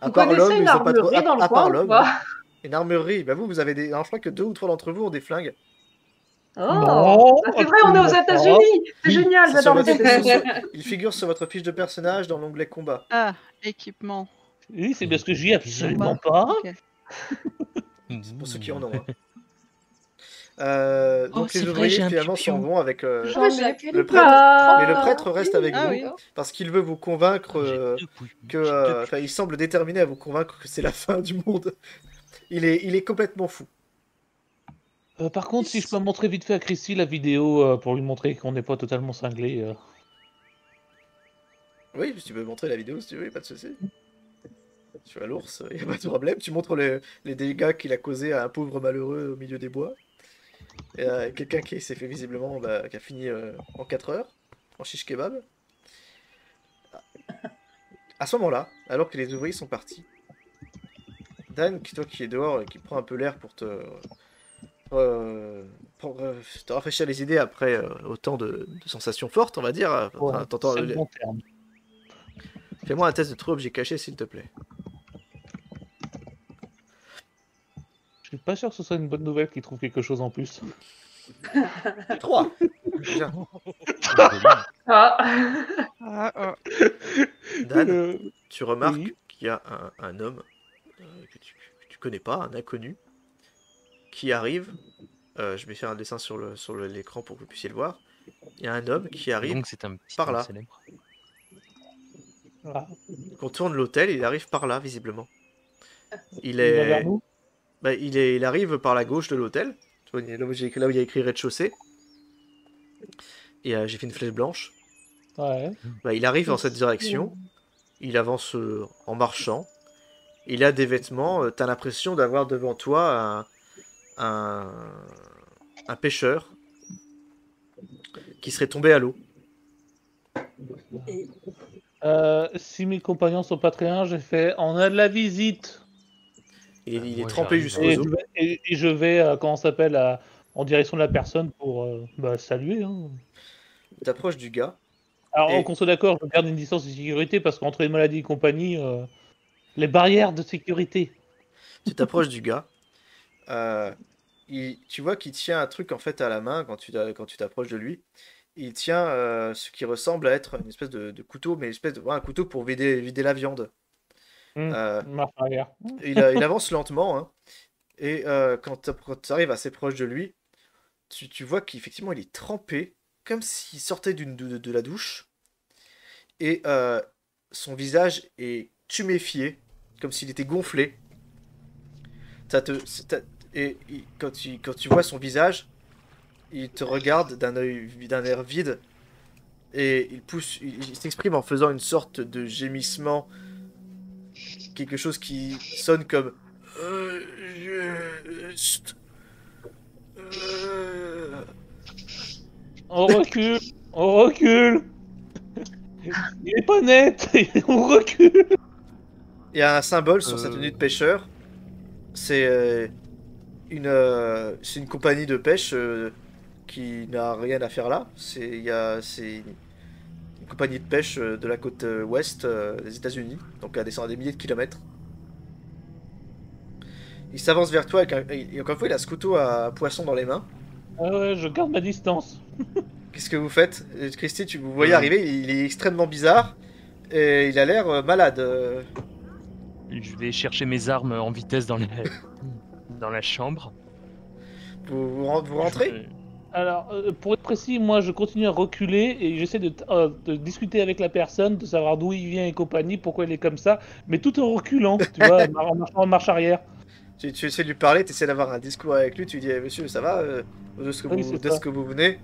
À Vous part connaissez l'homme, une ils ont pas trop. armurerie dans le À coin part ou l'homme. pas? Une armurerie. Bah vous avez des. Alors, je crois que 2 ou 3 d'entre vous ont des flingues. Oh, Non, bah, c'est vrai, on est aux absolument pas. États-Unis. C'est génial, C'est sur j'adore les votre- États-Unis. Il figure sur votre fiche de personnage dans l'onglet combat. Ah, équipement. Oui, c'est bien ce que je dis, absolument pas. Ok. C'est pour ceux qui en ont. Hein. Oh, Donc c'est les vrai, ouvriers j'ai un finalement pipion. s'en vont avec J'en ai le prêtre. pas. Mais le prêtre reste avec Ah vous oui. parce qu'il veut vous convaincre que. Enfin, il semble déterminé à vous convaincre que c'est la fin du monde. Il est complètement fou. Par contre, si je peux montrer vite fait à Christy la vidéo pour lui montrer qu'on n'est pas totalement cinglé. Oui, si tu veux montrer la vidéo si tu veux, y a pas de souci. Tu as l'ours, y a pas de problème. Tu montres les dégâts qu'il a causés à un pauvre malheureux au milieu des bois. Et quelqu'un qui s'est fait visiblement, qui a fini en 4 heures, en shish kebab. À ce moment-là, alors que les ouvriers sont partis, Dan, toi qui es dehors et qui prend un peu l'air pour te rafraîchir les idées après autant de sensations fortes, on va dire. Ouais, T'entends c'est le bon terme. Fais-moi un test de trou objet caché, s'il te plaît. Je suis pas sûr que ce soit une bonne nouvelle qu'il trouve quelque chose en plus. 3. Bien. Ah. Ah, ah. Dan, tu remarques oui. qu'il y a un homme que tu connais pas, un inconnu, qui arrive. Je vais faire un dessin sur l'écran pour que vous puissiez le voir. Il y a un homme qui arrive, Donc c'est un petit par homme là. célèbre. Ah, contourne l'hôtel, il arrive par là, visiblement. Il il vient vers est... nous. il arrive par la gauche de l'hôtel. Tu vois, là où il y a écrit rez-de-chaussée. Et j'ai fait une flèche blanche. Ouais. Il arrive dans cette direction. Il avance en marchant. Il a des vêtements. T'as l'impression d'avoir devant toi un pêcheur qui serait tombé à l'eau. Si mes compagnons sont pas très loin, j'ai fait on a de la visite. Il est Moi, trempé j'arrive, jusqu'aux Et os. je vais, comment ça s'appelle, en direction de la personne pour saluer. Hein. Tu t'approches du gars. Alors, Et- qu'on soit d'accord, je garde une distance de sécurité parce qu'entre les maladies et compagnie, les barrières de sécurité. Tu t'approches du gars. Tu vois qu'il tient un truc en fait à la main quand tu t'approches de lui. Il tient ce qui ressemble à être une espèce de couteau, mais une espèce de un couteau pour vider la viande. Marche arrière. Il avance lentement, hein, et quand tu arrives assez proche de lui, tu vois qu'effectivement il est trempé, comme s'il sortait de la douche, et son visage est tuméfié, comme s'il était gonflé. Quand tu vois son visage, il te regarde d'un air vide, et il s'exprime en faisant une sorte de gémissement, quelque chose qui sonne comme juste. On recule, on recule. Il est pas net, on recule. Il y a un symbole sur sa tenue de pêcheur. C'est une compagnie de pêche qui n'a rien à faire là. C'est une compagnie de pêche de la côte ouest des États-Unis, donc à des milliers de kilomètres. Il s'avance vers toi et encore une fois, il a ce couteau à poisson dans les mains. Ah ouais, je garde ma distance. Qu'est-ce que vous faites? Christy, vous voyez arriver, il est extrêmement bizarre et il a l'air malade. Je vais chercher mes armes en vitesse dans la chambre. Vous rentrez? Alors, pour être précis, moi je continue à reculer et j'essaie de discuter avec la personne, de savoir d'où il vient et compagnie, pourquoi il est comme ça, mais tout en reculant, tu vois, en marche arrière. Tu essaies de lui parler, tu essaies d'avoir un discours avec lui, tu dis monsieur, ça va de ce que vous venez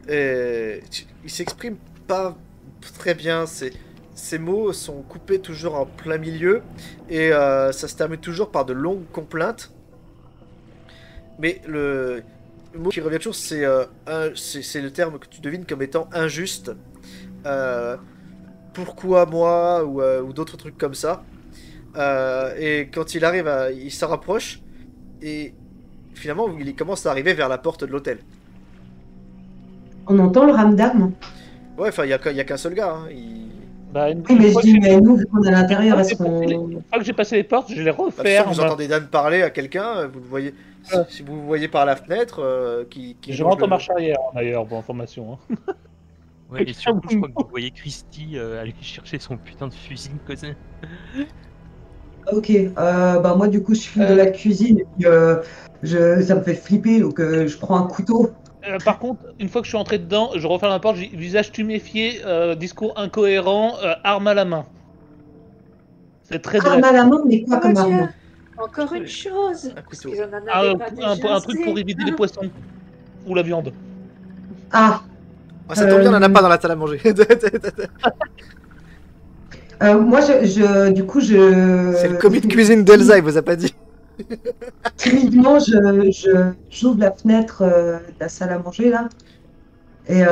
il s'exprime pas très bien, ses mots sont coupés toujours en plein milieu et ça se termine toujours par de longues complaintes. Mais le mot qui revient toujours, c'est le terme que tu devines comme étant injuste. Pourquoi moi ou d'autres trucs comme ça. Et quand il s'en rapproche et finalement il commence à arriver vers la porte de l'hôtel. On entend le ramdam. Ouais, enfin il y a qu'un seul gars. Hein. Oui, mais je dis, mais nous, vu qu'on est à l'intérieur, est-ce qu'on... Une fois que j'ai passé les portes, je les refais. Vous entendez Dan parler à quelqu'un, vous le voyez. Si vous le voyez par la fenêtre, je rentre en marche arrière d'ailleurs pour information. Hein. Ouais, et surtout, je crois que vous voyez Christy aller chercher son putain de fusil cousin. Ok, moi du coup je file de la cuisine et puis ça me fait flipper donc je prends un couteau. Par contre, une fois que je suis entré dedans, je referme la porte, visage tuméfié, discours incohérent, arme à la main. C'est très Arme à la main, mais quoi comme Dieu. arme? Encore une chose. Un couteau. Un truc pour éviter les poissons. Ou la viande. Ah, ça tombe bien, on en a pas dans la salle à manger. moi du coup C'est le commis de cuisine d'Elsa, il vous a pas dit. Timidement, j'ouvre la fenêtre de la salle à manger là et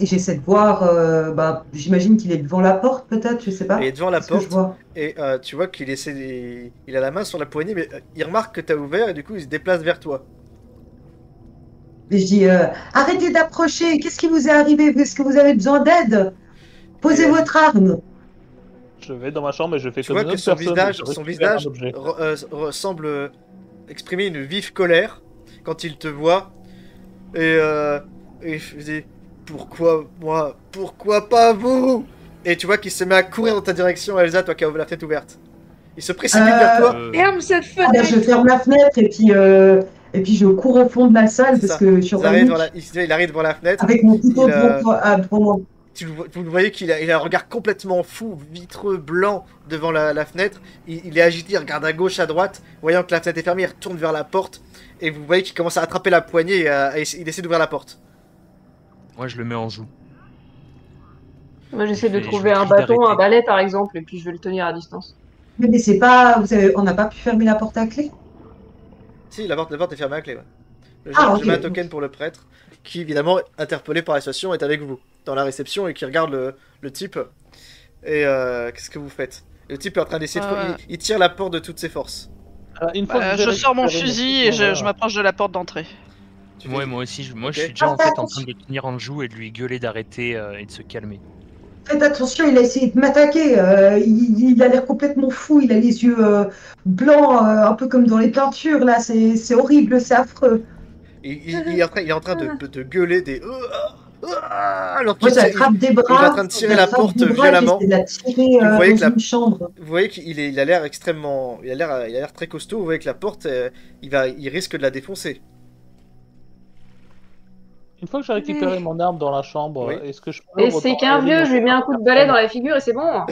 j'essaie de voir. J'imagine qu'il est devant la porte, peut-être, je sais pas. Il est devant la Qu'est-ce que je porte vois et tu vois qu'il il a la main sur la poignée, mais il remarque que t'as ouvert et du coup il se déplace vers toi. Et je dis arrêtez d'approcher. Qu'est-ce qui vous est arrivé? Est-ce que vous avez besoin d'aide? Posez votre arme. Je vais dans ma chambre et je fais Tu comme vois une que autre son visage semble exprimer une vive colère quand il te voit. Et je dis pourquoi moi? Pourquoi pas vous? Et tu vois qu'il se met à courir dans ta direction, Elsa, toi qui as la fenêtre ouverte. Il se précipite vers toi. Ferme cette Ah, fenêtre. je ferme la fenêtre et puis je cours au fond de la salle parce que je suis il arrive devant la fenêtre. Avec mon couteau devant moi. Vous le voyez qu'il a un regard complètement fou, vitreux, blanc devant la fenêtre. Il est agité, il regarde à gauche, à droite. Voyant que la fenêtre est fermée, il retourne vers la porte. Et vous voyez qu'il commence à attraper la poignée et il essaie d'ouvrir la porte. Moi, je le mets en joue. Moi, j'essaie de Je trouver lui un crie bâton, d'arrêter. un balai par exemple, et puis je vais le tenir à distance. Mais c'est pas. On n'a pas pu fermer la porte à clé? Si, la porte est fermée à clé, ouais. Ah, Je mets un ok. token pour le prêtre, qui évidemment, interpellé par la situation, est avec vous dans la réception et qui regarde le type. Et qu'est-ce que vous faites? Le type est en train d'essayer de... Il tire la porte de toutes ses forces. Une fois que Je j'ai sors mon récupéré mes fusil trucs, et voilà. je m'approche de la porte d'entrée. Tu Ouais, fais- moi aussi, moi Ok. je suis déjà en fait en Attention. train de le tenir en joue et de lui gueuler d'arrêter et de se calmer. Faites attention, il a essayé de m'attaquer. Il a l'air complètement fou. Il a les yeux blancs, un peu comme dans les peintures. Là, c'est horrible, c'est affreux. il est en train de gueuler des. Alors Moi, qu'il tire- j'attrape des il est en bras. train de tirer la porte J'attrape des bras et violemment. j'essaie de la tirer Vous voyez dans que la- une chambre. Vous voyez il a l'air extrêmement. Il a l'air très costaud. Vous voyez que la porte, il risque de la défoncer. Une fois que j'ai récupéré mon arme dans la chambre, Oui. est-ce que je peux... Et c'est qu'un vieux, je lui mets un coup de balai dans la figure et c'est bon.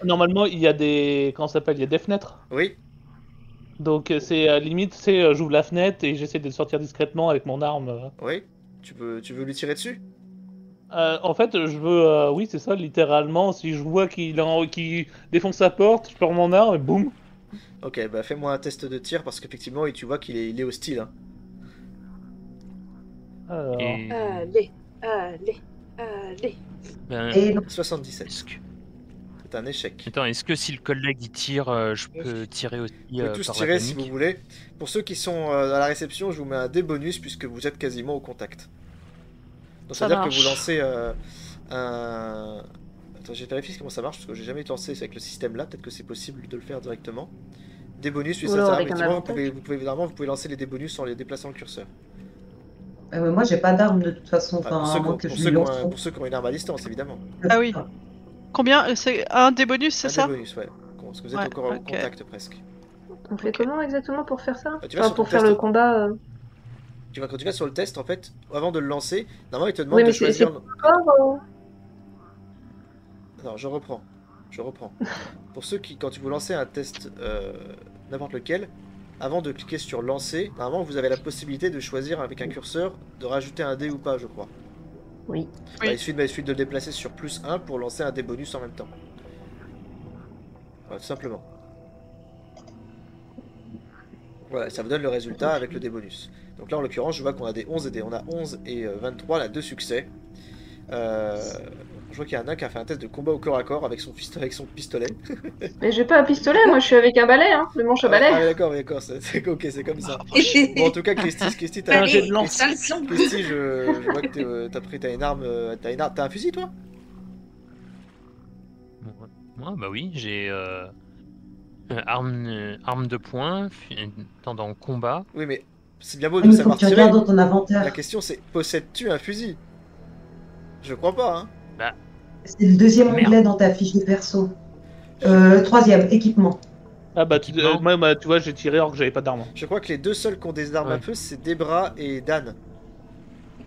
Normalement, il y a des... Comment ça s'appelle? Il y a des fenêtres. Oui. Donc c'est limite, j'ouvre la fenêtre et j'essaie de sortir discrètement avec mon arme. Oui. Tu veux lui tirer dessus? En fait, je veux... oui, c'est ça, littéralement. Si je vois qu'il défonce sa porte, je prends mon arme et boum. Ok, bah fais-moi un test de tir parce qu'effectivement, tu vois qu'il est hostile. Hein. Alors... Et Allez. ben, Et non. 77. est-ce que... C'est un échec. Attends, est-ce que si le collègue il tire, je peux tirer aussi Vous pouvez tous par tirer la si panique vous voulez. Pour ceux qui sont à la réception, je vous mets un dé bonus puisque vous êtes quasiment au contact. Donc Ça c'est-à-dire que marche. vous lancez un... Attends, j'ai vérifié comment ça marche parce que j'ai jamais lancé avec le système là. Peut-être que c'est possible de le faire directement. Des bonus, oui, Ou ça alors sert. avec un Effectivement, avantage. vous pouvez lancer les dés bonus en les déplaçant le curseur. Moi, j'ai pas d'arme de toute façon. Enfin, Enfin, à moins que je lui lance. pour ceux qui ont une arme à distance, évidemment. Ah oui. Combien? C'est un des bonus, c'est Un ça? dé bonus, ouais. Parce que vous êtes Ouais, encore au ok. contact presque. On fait comment exactement pour faire ça? Tu vas Enfin, sur pour ton faire test. le combat. Quand tu vas sur le test, en fait, avant de le lancer, normalement il te demande Oui, de mais c'est choisir. encore. Non, je reprends. Pour ceux qui, quand vous lancez un test, n'importe lequel, avant de cliquer sur lancer, normalement vous avez la possibilité de choisir avec un curseur de rajouter un dé ou pas, je crois. Oui. Bah, il suffit de le déplacer sur +1 pour lancer un dé bonus en même temps. Voilà, tout simplement. Voilà, ça vous donne le résultat avec le dé bonus. Donc là en l'occurrence, je vois qu'on a des 11 et des... On a 11 et 23, on a 2 succès. Je vois qu'il y en a un qui a fait un test de combat au corps à corps avec son pistolet. Mais j'ai pas un pistolet, moi je suis avec un balai, hein, le manche à balai. Ah, d'accord, ok, c'est comme ça. Et Bon, en tout cas, Christy, t'as un jet de lance. Christy, je vois que t'as une arme, t'as un fusil, toi? Moi, bah oui, j'ai arme de poing, tendant combat. Oui, mais c'est bien beau Ah, de mais faut savoir que tu tirer. regardes dans ton La inventaire. question c'est, possèdes-tu un fusil? Je crois pas, hein. C'est le deuxième Merde. onglet dans ta fiche de perso. Troisième, équipement. Ah bah, Équipement. moi, bah, tu vois, j'ai tiré alors que j'avais pas d'arme. Je crois que les deux seuls qui ont des armes à Ouais. feu, c'est Debra et Dan.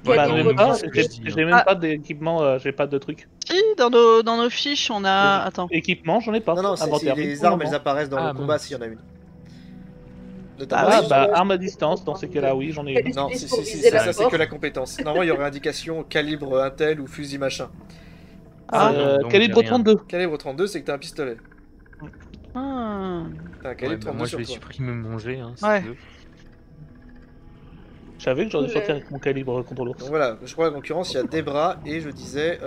Ouais, Bah, non, même mais pas, moi, c'est ce que je dis, j'ai même Ah. pas d'équipement, j'ai pas de truc. Si, dans nos fiches, on a. Attends. Équipement, j'en ai pas. Non, Inventaire, les pour le armes, moment. elles apparaissent dans Ah, le combat mince. s'il y en a une. Ah Notamment oui, Ah si- bah, arme à distance, dans ces cas-là, oui, j'en ai une. Non, Utilise si, pour si, viser la ça c'est porte. que la compétence. Normalement, il y aurait indication calibre un tel ou fusil machin. Ah, non, donc Calibre j'ai rien. 32. Calibre 32, c'est que t'as un pistolet. Ah. T'as un Ouais, calibre bah, 32 moi, je sur vais toi. supprimer mon jet. Hein, si Ouais. tu veux. Je savais que j'aurais dû Cool. sortir avec mon calibre contre l'ours. Donc voilà, je crois en l'occurrence, il y a Debra et je disais.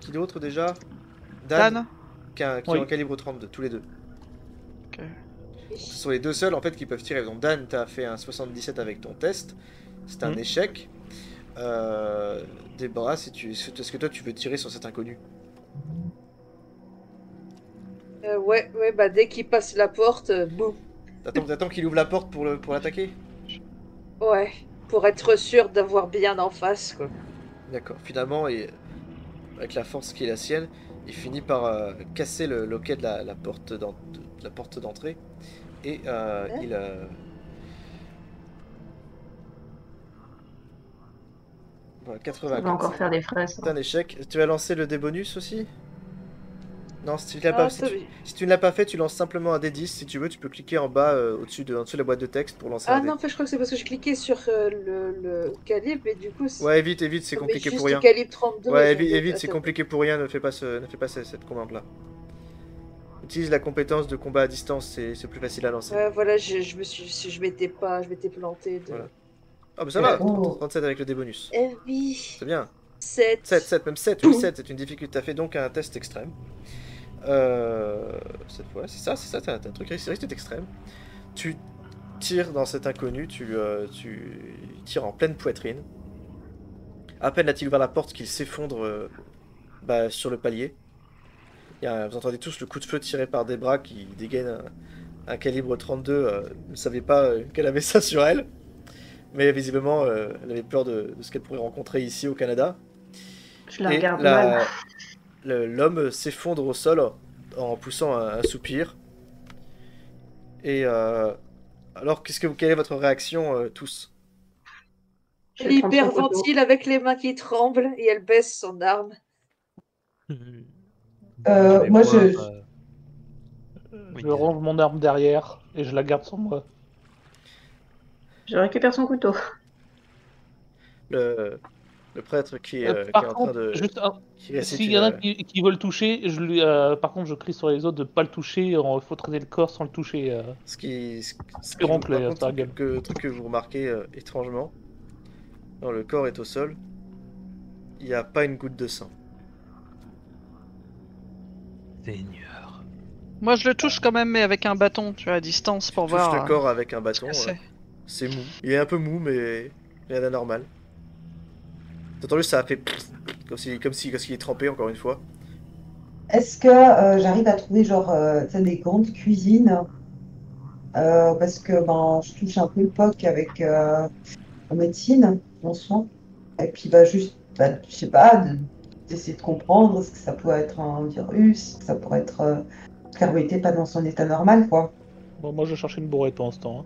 Qui d'autre déjà? Dan. Qui a Oui. un calibre 32, tous les deux. Ok. Ce sont les deux seuls en fait qui peuvent tirer. Donc Dan, t'as fait un 77 avec ton test. C'est un Mhm. échec. Debra, est-ce que toi tu veux tirer sur cet inconnu? Ouais, bah dès qu'il passe la porte, boum. T'attends qu'il ouvre la porte pour l'attaquer? Ouais, pour être sûr d'avoir bien en face, quoi. D'accord. Finalement, et avec la force qui est la sienne, il finit par casser le loquet de la porte d'entrée. Et il... Voilà, On 84. va encore faire des frais. ça. C'est un échec. Tu vas lancer le dé bonus aussi? Non, si tu l'as Ah, pas, ça, si tu ne l'as pas fait, tu lances simplement un D10. Si tu veux, tu peux cliquer en bas, en dessous de la boîte de texte pour lancer Ah un dé. non, en fait, je crois que c'est parce que j'ai cliqué sur le calibre et du coup, Ouais, évite, c'est comme compliqué juste pour rien. le calibre 32. Ouais, donc, évite, c'est attends. compliqué pour rien. Ne fais pas cette commande-là. Utilise la compétence de combat à distance, c'est plus facile à lancer. Ouais, voilà, je m'étais planté de... Voilà. Ah bah ça va, Oh. 37 avec le dé bonus. Eh oui, C'est bien. 7. 7, même 7, oui, 7, c'est une difficulté. T'as fait donc un test extrême. Cette fois, c'est ça, t'as un truc risque extrême. Tu tires dans cet inconnu, tu tires en pleine poitrine. À peine a-t-il ouvert la porte qu'il s'effondre sur le palier. Vous entendez tous le coup de feu tiré par des bras qui dégainent un calibre 32. Ne savait pas qu'elle avait ça sur elle. Mais visiblement, elle avait peur de ce qu'elle pourrait rencontrer ici au Canada. Je la Et regarde mal. l'homme s'effondre au sol en poussant un soupir. Et alors, quelle est votre réaction tous? Je Elle vais prendre son couteau. hyperventile avec les mains qui tremblent et elle baisse son arme. vais Moi, voir, oui, Je range mon arme derrière et je la garde sur moi. Je récupère son couteau. Le prêtre qui est en Par train contre, de... juste qui récite s'il y en a qui veut le toucher, par contre, je crie sur les autres de pas le toucher. Il faut traiter le corps sans le toucher. Ce qui Plus rond que par les- contre, sur la gueule. truc que vous remarquez étrangement, quand le corps est au sol, il n'y a pas une goutte de sang. Seigneur. Moi, je le touche quand même, mais avec un bâton, tu vois, à distance pour Tu touches voir. le corps avec un ce bâton, que c'est. c'est mou. Il est un peu mou, mais rien d'anormal. T'as entendu, ça a fait comme s'il est trempé, encore une fois. est-ce que j'arrive à trouver genre tu sais, des grandes cuisines parce que ben, je touche un peu le POC avec en médecine, en soins. Et puis bah, juste, bah, je sais pas, d'essayer de comprendre ce que ça pourrait être un virus, que ça pourrait être car oui, t'es pas dans son état normal, quoi. Bon, moi, je cherche une bourrette pendant ce temps.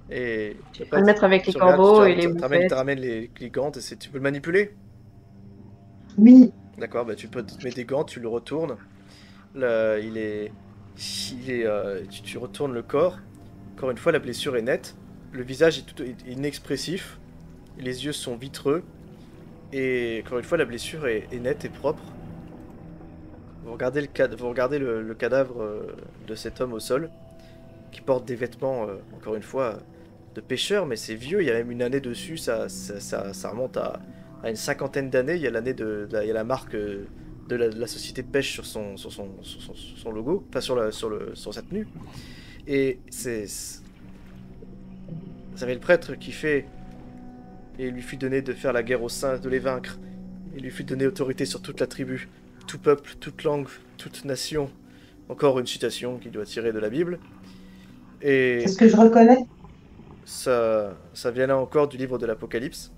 Et Je vais le mettre avec les tu regardes, corbeaux tu et les bouffettes. ramènes les gants, tu peux le manipuler. Oui, D'accord, bah tu peux te mettre des gants, tu le retournes. Tu retournes le corps. Encore une fois, la blessure est nette. Le visage est inexpressif. Les yeux sont vitreux. Et encore une fois, la blessure est nette et propre. Vous regardez le cadavre de cet homme au sol, qui porte des vêtements, encore une fois, de pêcheur, mais c'est vieux, il y a même une année dessus, ça remonte à une cinquantaine d'années, il y a il y a la marque de la société de pêche sur son logo, enfin sur sa tenue. Et vous avez le prêtre qui fait, et il lui fut donné de faire la guerre aux saints, de les vaincre. Il lui fut donné autorité sur toute la tribu, tout peuple, toute langue, toute nation. Encore une citation qui doit tirer de la Bible. Et c'est ce que je reconnais. ça vient là encore du livre de l'Apocalypse.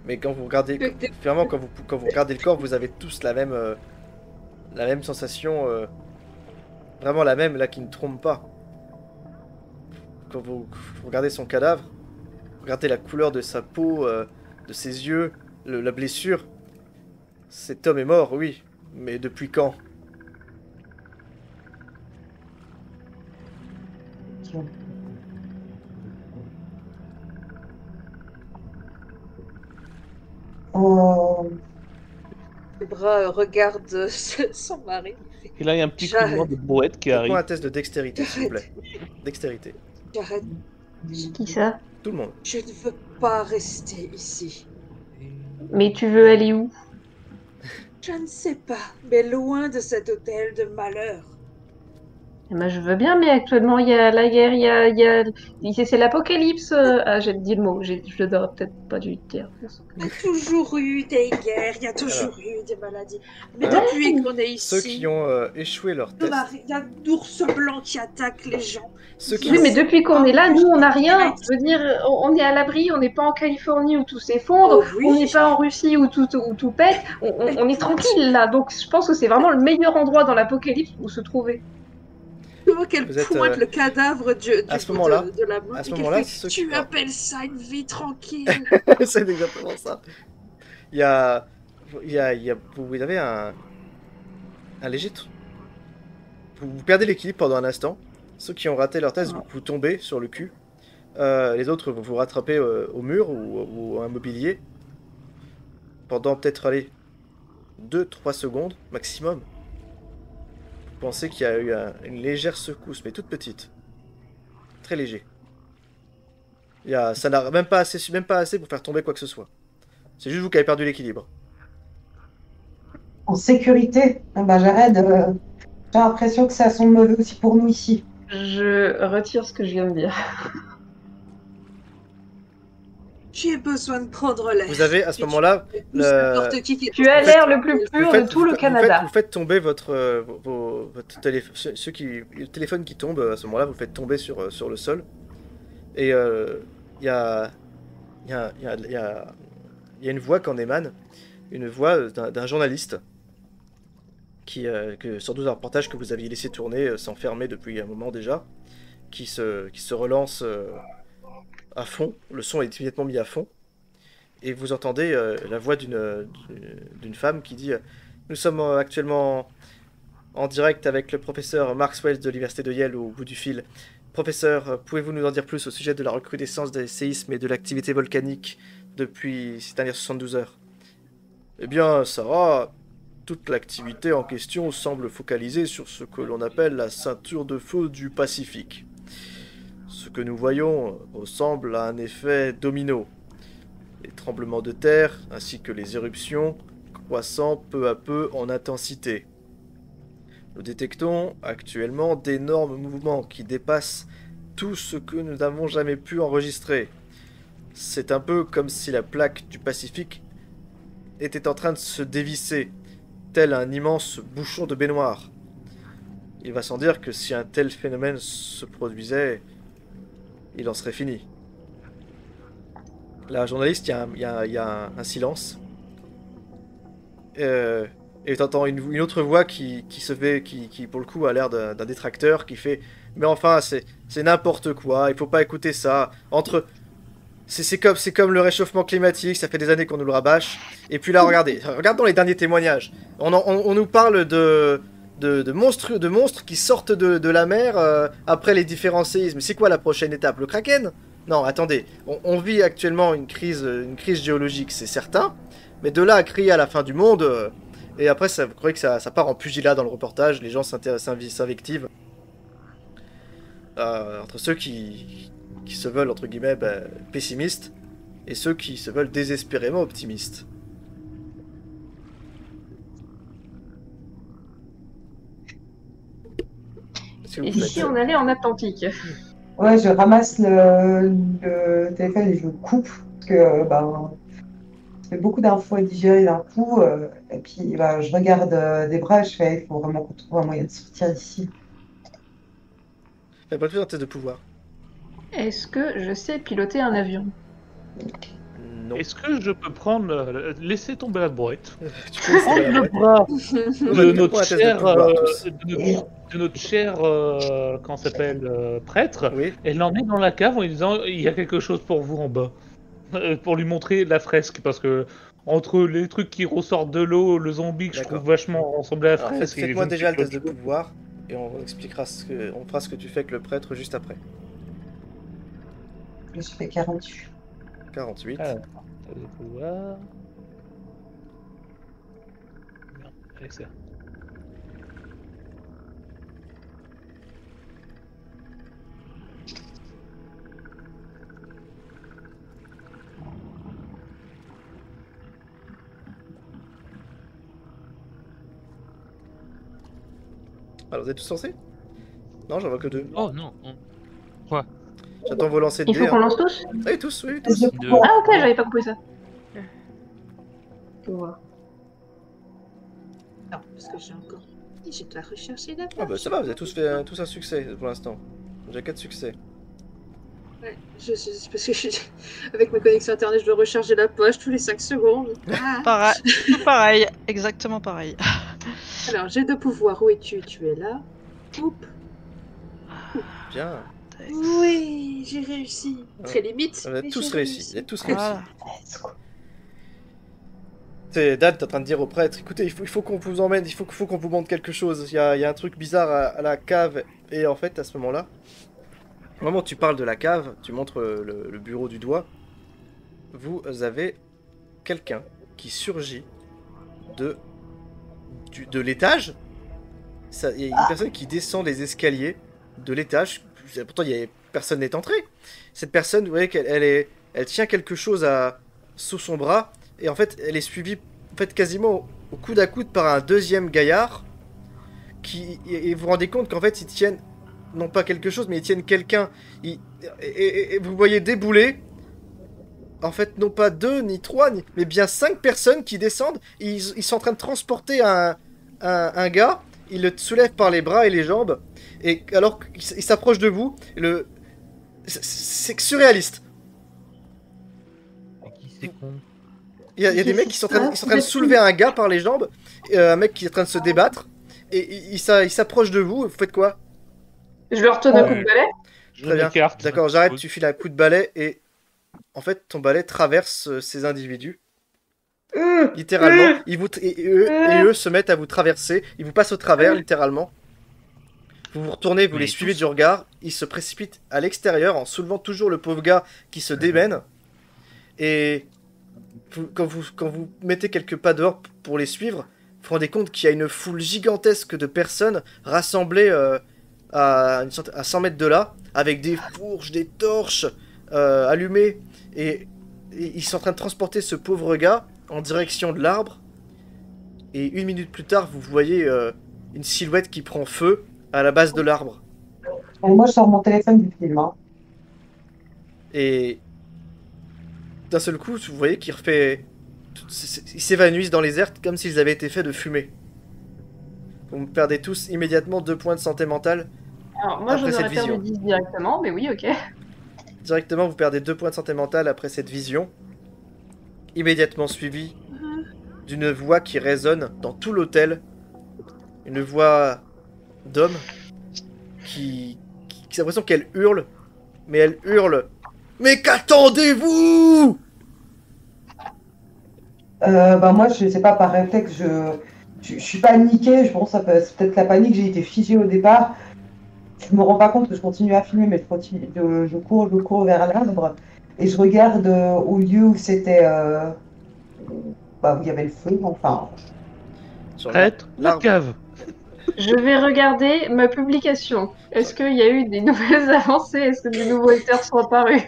Mais quand vous regardez, finalement, quand vous regardez le corps, vous avez tous la même sensation, vraiment la même, là, qui ne trompe pas. Quand vous regardez son cadavre, regardez la couleur de sa peau, de ses yeux, la blessure. Cet homme est mort, oui, mais depuis quand? Oh, Les bras regarde son mari. Et là, il y a un petit J'arrête. couloir de brouette qui Faites-moi arrive. un test de dextérité, s'il vous plaît. Dextérité. J'arrête. C'est qui ça? Tout le monde. Je ne veux pas rester ici. Mais tu veux aller où? Je ne sais pas, mais loin de cet hôtel de malheur. Eh ben, je veux bien, mais actuellement il y a la guerre, c'est l'apocalypse. Ah, j'ai dit le mot, je le devrais peut-être pas dû dire. Il y a toujours eu des guerres, il y a toujours eu des maladies. Mais Alors, depuis qu'on est Ceux ici, qui ont échoué leur test, il y a d'ours blancs qui attaquent les gens. ceux qui Oui, ont... mais depuis qu'on est là, nous on n'a rien. Je veux dire, on est à l'abri, on n'est pas en Californie où tout s'effondre, Oh oui. on n'est pas en Russie où tout pète, on est tranquille là. Donc je pense que c'est vraiment le meilleur endroit dans l'apocalypse où se trouver. Tu vois qu'elle Vous êtes, pointe le cadavre à ce moment-là- de la main. à ce et qu'elle moment-là, fait, ceux qui- tu appelles ça une vie tranquille? C'est exactement ça. Vous avez un léger... Vous perdez l'équilibre pendant un instant. Ceux qui ont raté leur test, vous tombez sur le cul. Les autres vont vous rattraper au mur ou à un mobilier. Pendant peut-être, allez, 2-3 secondes maximum. Vous pensez qu'il y a eu une légère secousse, mais toute petite. Très léger. Ça n'a même pas assez pour faire tomber quoi que ce soit. C'est juste vous qui avez perdu l'équilibre. en sécurité. Ah bah, Jared, j'ai l'impression que ça sent mauvais aussi pour nous ici. Je retire ce que je viens de dire. J'ai besoin de prendre l'air. Vous avez à ce moment-là, N'importe qui Tu as l'air le plus pur de tout le Canada. Vous faites tomber votre téléphone, le téléphone qui tombe à ce moment-là, vous le faites tomber sur le sol. Et il y a une voix qui en émane, une voix d'un journaliste que sans doute un reportage que vous aviez laissé tourner sans fermer depuis un moment déjà, qui se relance à fond. Le son est immédiatement mis à fond. Et vous entendez la voix d'une femme qui dit nous sommes actuellement en direct avec le professeur Maxwell de l'université de Yale au bout du fil. Professeur, pouvez-vous nous en dire plus au sujet de la recrudescence des séismes et de l'activité volcanique depuis ces dernières 72 heures? Eh bien, Sarah, toute l'activité en question semble focalisée sur ce que l'on appelle la ceinture de feu du Pacifique. Ce que nous voyons ressemble à un effet domino. Les tremblements de terre, ainsi que les éruptions, croissant peu à peu en intensité. Nous détectons actuellement d'énormes mouvements qui dépassent tout ce que nous n'avons jamais pu enregistrer. C'est un peu comme si la plaque du Pacifique était en train de se dévisser, tel un immense bouchon de baignoire. Il va sans dire que si un tel phénomène se produisait, il en serait fini. La journaliste, il y a un silence. Et t'entends une autre voix qui pour le coup a l'air d'un détracteur, qui fait « Mais enfin, c'est n'importe quoi, il faut pas écouter ça. C'est comme le réchauffement climatique, ça fait des années qu'on nous le rabâche. Et puis là, regardons les derniers témoignages. On nous parle de monstres qui sortent de la mer après les différents séismes. C'est quoi la prochaine étape? Le Kraken? Non, attendez. On vit actuellement une crise géologique, c'est certain. Mais de là à crier à la fin du monde... et après, vous croyez que ça part en pugilat dans le reportage, les gens s'invectivent. Entre ceux qui se veulent, entre guillemets, pessimistes, et ceux qui se veulent désespérément optimistes. Et si on allait en Atlantique? Ouais, je ramasse le téléphone et je le coupe, parce que ça fait beaucoup d'infos à digérer d'un coup. Et puis je regarde des bras, je fais, il faut vraiment qu'on trouve un moyen de sortir d'ici. Fais pas plus un test de pouvoir. Est-ce que je sais piloter un avion? Non. Est-ce que je peux prendre... laisser tomber la boîte, Tu peux prendre essayer, le ouais. bras de Faites-moi un test de pouvoir, tous. de notre cher comment s'appelle prêtre, Oui. et l'emmener dans la cave en lui disant il y a quelque chose pour vous en bas, pour lui montrer la fresque, parce que entre les trucs qui ressortent de l'eau, le zombie que je D'accord. trouve vachement ressembler à la Alors, fresque. faites-moi déjà le test de pouvoir, et on expliquera on fera ce que tu fais avec le prêtre juste après. Je fais 48. Ah, 48. test de pouvoir. Merde, allez, c'est... Alors, vous êtes tous censés? Non, j'en vois que 2. Oh non. J'attends vos lancers de Il dés. faut qu'on lance tous? Oui, tous, oui, Test tous. de Deux. pouvoir. Ah ok, j'avais pas compris ça. Faut voir. Non, parce que j'ai encore... Je dois rechercher la Ah page. bah ça va, vous avez tous fait tous un succès pour l'instant. J'ai 4 succès. Ouais, parce que avec ma connexion internet, je dois recharger la page tous les 5 secondes. Ah. Tout pareil, exactement pareil. Alors, j'ai de pouvoir. Où es-tu? Tu es là. Oup. Bien. Oui, j'ai réussi. Très limite. Vous avez mais tous j'ai réussi. Vous avez tous réussi. Voilà. Dan, t'es en train de dire au prêtre, écoutez, il faut qu'on vous emmène, il faut qu'on vous montre quelque chose. Il y a un truc bizarre à la cave. Et en fait, à ce moment-là, au moment où tu parles de la cave, tu montres le bureau du doigt, vous avez quelqu'un qui surgit de l'étage. Il y a une personne qui descend les escaliers de l'étage. Pourtant, personne n'est entré. Cette personne, vous voyez qu'elle tient quelque chose sous son bras. Et en fait, elle est suivie quasiment au coude à coude par un deuxième gaillard et vous vous rendez compte qu'en fait ils tiennent non pas quelque chose mais ils tiennent quelqu'un et vous voyez débouler en fait non pas 2 ni 3 mais bien 5 personnes qui descendent. Ils sont en train de transporter un gars, ils le soulèvent par les bras et les jambes et alors qu'ils s'approchent de vous, c'est surréaliste. Qui c'est con? Il y a des mecs qui sont en train de soulever un gars par les jambes, un mec qui est en train de se débattre, et il s'approche de vous, vous faites quoi? Je leur retourne un coup de balai. Je Très bien. m'écarte. D'accord, j'arrête, tu files un coup de balai, et en fait, ton balai traverse ces individus. Littéralement, eux se mettent à vous traverser, ils vous passent au travers, littéralement. Vous vous retournez, vous Mais les suivez tous. du regard, ils se précipitent à l'extérieur en soulevant toujours le pauvre gars qui se démène, et... Quand vous mettez quelques pas dehors pour les suivre, vous vous rendez compte qu'il y a une foule gigantesque de personnes rassemblées à 100 mètres de là, avec des fourches, des torches allumées, et ils sont en train de transporter ce pauvre gars en direction de l'arbre, et 1 minute plus tard, vous voyez une silhouette qui prend feu à la base de l'arbre. Et moi, je sors mon téléphone du film. Hein. Et d'un seul coup, vous voyez qu'il refait... Ils s'évanouissent dans les airs comme s'ils avaient été faits de fumée. Vous perdez tous immédiatement 2 points de santé mentale. Alors, moi, Après je cette aurais perdu vision. 10 directement, mais oui, ok. Directement, vous perdez 2 points de santé mentale après cette vision. Immédiatement suivi d'une voix qui résonne dans tout l'hôtel. Une voix d'homme qui a l'impression qu'elle hurle. Mais elle hurle... Mais qu'attendez-vous? Bah moi, je sais pas, par réflexe, je suis paniquée. Je pense que c'est peut-être la panique. J'ai été figée au départ. Je me rends pas compte que je continue à filmer, mais je cours vers l'arbre et je regarde au lieu où c'était, où il y avait le feu. Enfin, Sur Prêtre, la l'arbre. cave. Je vais regarder ma publication. Est-ce qu'il y a eu des nouvelles avancées? Est-ce que des nouveaux haters sont apparus?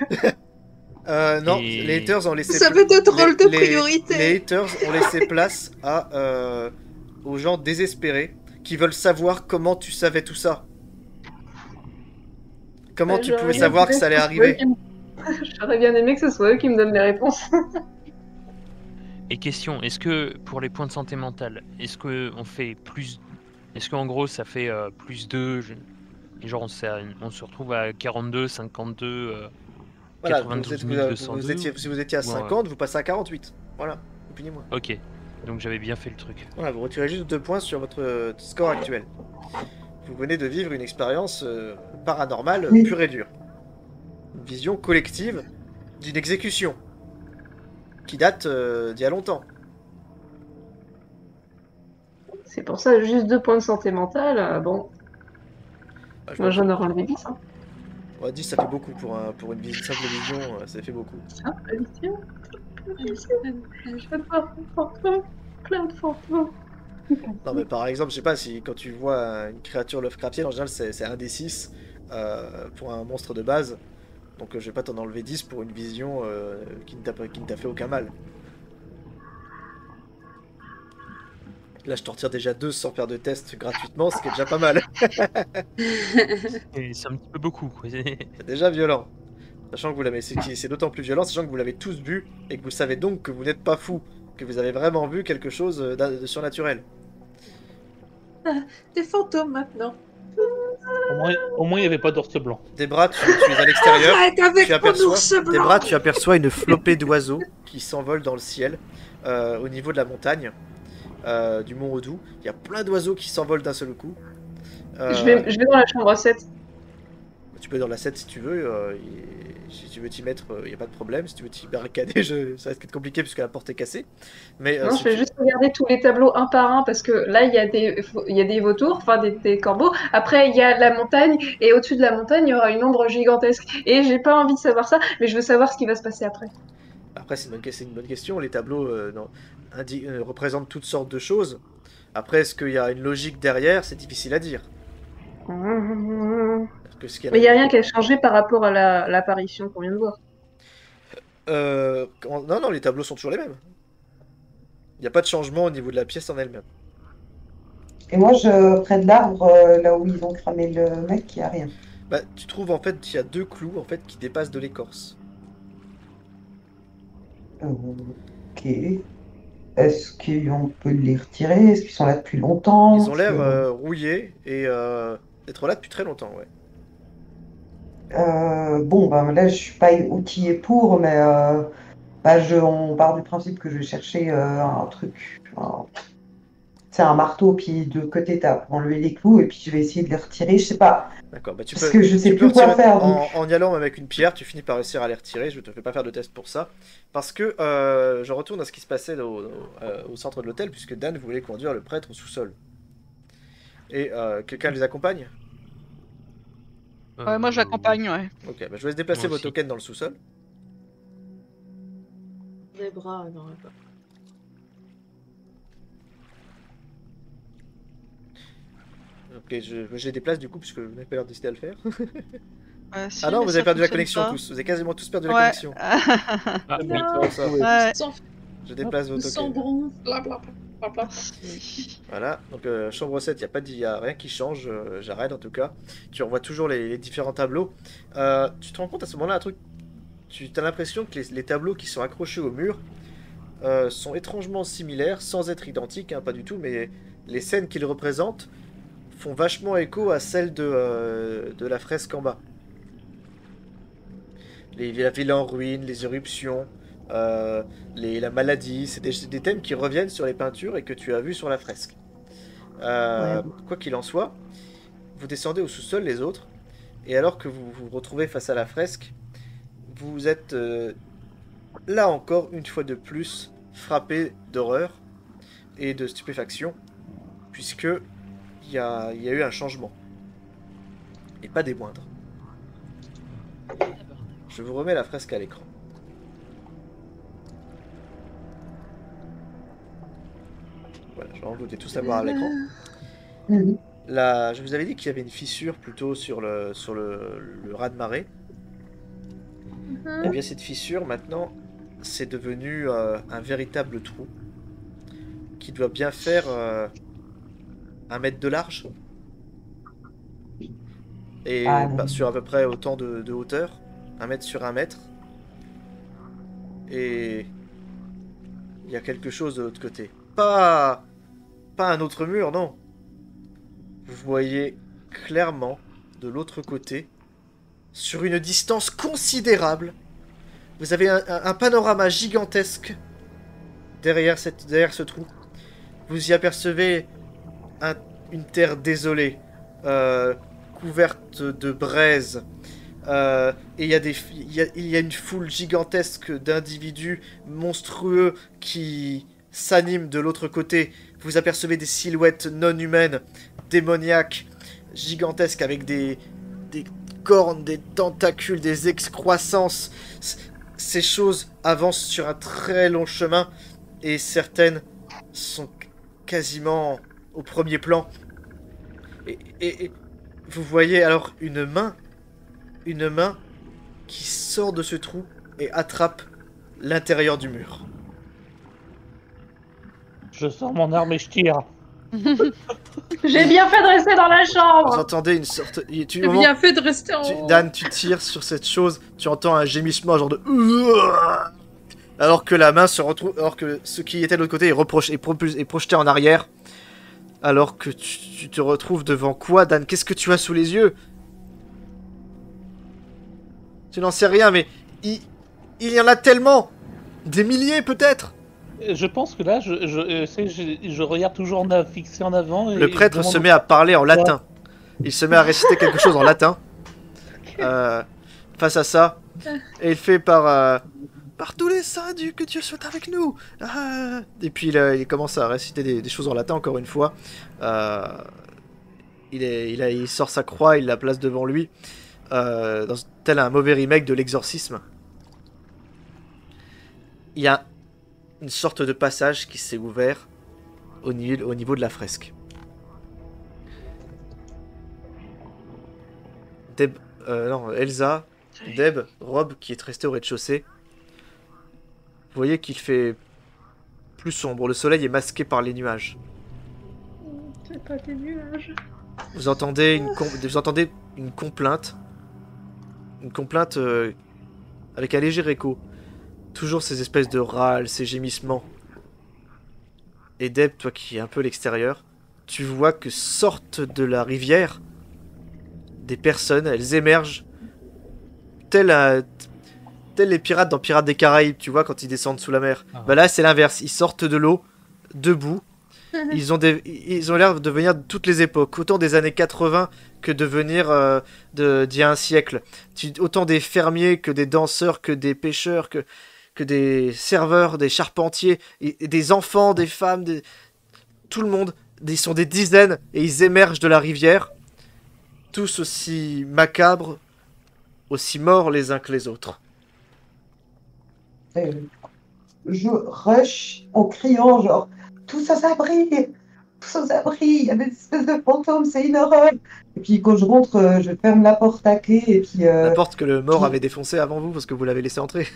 Non, Et- les haters ont laissé... Vous avez de drôles de priorités. Les haters ont laissé place aux gens désespérés qui veulent savoir comment tu savais tout ça. Comment tu pouvais savoir que ça allait arriver? J'aurais bien aimé que ce soit eux qui me donnent les réponses. Et question, est-ce que pour les points de santé mentale, est-ce que on fait plus... Est-ce qu'en gros ça fait plus 2 et genre on se retrouve à 42, 52, Voilà, 92 202 si vous étiez à ou 50, vous passez à 48. Voilà, opinez-moi. Ok, donc j'avais bien fait le truc. Voilà, vous retirez juste 2 points sur votre score actuel. Vous venez de vivre une expérience paranormale Oui. pure et dure. Une vision collective d'une exécution qui date d'il y a longtemps. C'est pour ça, juste 2 points de santé mentale. Bon, Ah, je moi vois j'en pas. aurais enlevé 10. Hein. Ouais, 10 ça fait beaucoup pour une simple vision, ça fait beaucoup. Ah, Alicia, je veux pas de fantômes, plein de fantômes. Non mais par exemple, je sais pas, si quand tu vois une créature Lovecraftienne, en général c'est 1 des 6 pour un monstre de base. Donc je vais pas t'en enlever 10 pour une vision qui ne t'a fait aucun mal. Là je t'en retire déjà 2 sans faire de test gratuitement, ce qui est déjà pas mal. Et c'est un petit peu beaucoup, quoi. C'est déjà violent. Sachant que vous l'avez, c'est d'autant plus violent, sachant que vous l'avez tous vu et que vous savez donc que vous n'êtes pas fou, que vous avez vraiment vu quelque chose de surnaturel. Des fantômes maintenant. Au moins, il n'y avait pas d'ours blanc. Des bras, tu es à l'extérieur. Arrête avec Tu mon aperçois, ours des blanc. bras, tu aperçois une flopée d'oiseaux qui s'envolent dans le ciel au niveau de la montagne du Mont Odou. Il y a plein d'oiseaux qui s'envolent d'un seul coup. Je vais dans la chambre 7. Tu peux dans la 7 si tu veux. Si tu veux t'y mettre, il n'y a pas de problème. Si tu veux t'y barricader, ça risque d'être compliqué puisque la porte est cassée. Mais Non, si je vais tu- juste regarder tous les tableaux un par un parce que là, il y a des vautours, enfin des corbeaux. Après, il y a la montagne et au-dessus de la montagne, il y aura une ombre gigantesque. Et j'ai pas envie de savoir ça, mais je veux savoir ce qui va se passer après. Après, c'est une bonne question. Les tableaux représentent toutes sortes de choses. Après, est-ce qu'il y a une logique derrière? C'est difficile à dire. Parce que ce qu'il y a- Mais il n'y a rien qui a changé par rapport à l'apparition qu'on vient de voir. Non, les tableaux sont toujours les mêmes. Il n'y a pas de changement au niveau de la pièce en elle-même. Et moi, près de l'arbre, là où ils ont cramé le mec, il n'y a rien. Bah, tu trouves en fait qu'il y a 2 clous en fait qui dépassent de l'écorce. Ok. Est-ce qu'on peut les retirer? Est-ce qu'ils sont là depuis longtemps? Ils ont l'air Parce que, rouillés et d'être là depuis très longtemps, ouais. bon, bah, là, je suis pas outillée pour, mais bah, on part du principe que je vais chercher un truc. C'est un marteau, puis de côté, t'as pour enlever les clous, et puis je vais essayer de les retirer. Je sais pas, D'accord, bah parce que je sais tu peux plus quoi retirer faire. Donc, en y allant même avec une pierre, tu finis par réussir à les retirer. Je te fais pas faire de test pour ça. Parce que je retourne à ce qui se passait au centre de l'hôtel, puisque Dan voulait conduire le prêtre au sous-sol. Et quelqu'un les accompagne? Ouais, moi je l'accompagne, ouais. Ok, bah je vous laisse déplacer Moi vos aussi. tokens dans le sous-sol. Les bras, non, pas. Ok, je les déplace du coup, puisque vous n'avez pas l'air décidé à le faire. Si, Ah non, mais vous ça avez perdu la fonctionne connexion pas. tous. Vous avez quasiment tous perdu la Ouais. connexion. Ah, oui, Non. Ça, Ouais. Sans, je déplace vos sans tokens. bon, blablabla. Merci. Voilà, donc chambre 7, il n'y a rien qui change, j'arrête en tout cas. Tu revois toujours les différents tableaux. Tu te rends compte à ce moment-là un truc, tu as l'impression que les tableaux qui sont accrochés au mur sont étrangement similaires, sans être identiques, hein, pas du tout, mais les scènes qu'ils représentent font vachement écho à celles de la fresque en bas. La ville en ruine, les éruptions, la maladie, c'est des thèmes qui reviennent sur les peintures et que tu as vues sur la fresque. Ouais. Quoi qu'il en soit, vous descendez au sous-sol les autres, et alors que vous vous retrouvez face à la fresque, vous êtes là encore une fois de plus frappé d'horreur et de stupéfaction, puisque il y a eu un changement, et pas des moindres. Je vous remets la fresque à l'écran. Voilà, je vais vous tous la voir à l'écran. Mhm. Là, je vous avais dit qu'il y avait une fissure plutôt sur le raz-de-marée. Et bien cette fissure maintenant, c'est devenu un véritable trou qui doit bien faire 1 mètre de large et Ah, sur à peu près autant de hauteur, 1 mètre sur 1 mètre. Et il y a quelque chose de l'autre côté. Pas un autre mur, non. Vous voyez clairement de l'autre côté, sur une distance considérable, vous avez un panorama gigantesque derrière ce trou. Vous y apercevez une terre désolée, couverte de braises. Et il y a une foule gigantesque d'individus monstrueux qui s'animent de l'autre côté. Vous apercevez des silhouettes non humaines, démoniaques, gigantesques, avec des cornes, des tentacules, des excroissances. Ces choses avancent sur un très long chemin, et certaines sont quasiment au premier plan. Et vous voyez alors une main qui sort de ce trou et attrape l'intérieur du mur. Je sors mon arme et je tire. J'ai bien fait de rester dans la Vous chambre. entendez une sorte... J'ai bien fait de rester en haut. Dan, tu tires sur cette chose, tu entends un gémissement genre de... Alors que la main se retrouve... Alors que ce qui était de l'autre côté est projeté en arrière. Alors que tu te retrouves devant quoi, Dan? Qu'est-ce que tu as sous les yeux? Tu n'en sais rien, mais... Il y en a tellement! Des milliers, peut-être! Je pense que là, je regarde toujours fixé en avant. Et Le prêtre je demande- se met à parler en latin. Il se met à réciter quelque chose en latin. Face à ça. Et il fait par tous les saints que Dieu soit avec nous. Et puis il commence à réciter des choses en latin encore une fois. Il sort sa croix, il la place devant lui. Tel un mauvais remake de l'exorcisme. Il y a une sorte de passage qui s'est ouvert au niveau de la fresque. Elsa, Deb, Rob qui est resté au rez-de-chaussée. Vous voyez qu'il fait plus sombre. Le soleil est masqué par les nuages. C'est pas des nuages. Vous entendez une complainte. Une complainte avec un léger écho. Toujours ces espèces de râles, ces gémissements. Et Deb, toi qui es un peu à l'extérieur, tu vois que sortent de la rivière des personnes, elles émergent telles les pirates dans Pirates des Caraïbes, tu vois, quand ils descendent sous la mer. Ah. Bah là, c'est l'inverse. Ils sortent de l'eau, debout. Ils ont l'air de venir de toutes les époques, autant des années 80 que de venir d'il y a un siècle. Autant des fermiers que des danseurs, que des pêcheurs, que des serveurs, des charpentiers, et des enfants, des femmes, tout le monde. Ils sont des dizaines et ils émergent de la rivière, tous aussi macabres, aussi morts les uns que les autres. Je rush en criant genre tous aux abris, tous aux abris, il y a des espèces de fantômes, c'est une horreur. Et puis quand je rentre, je ferme la porte à clé et puis. La porte que le mort avait défoncée avant vous parce que vous l'avez laissé entrer.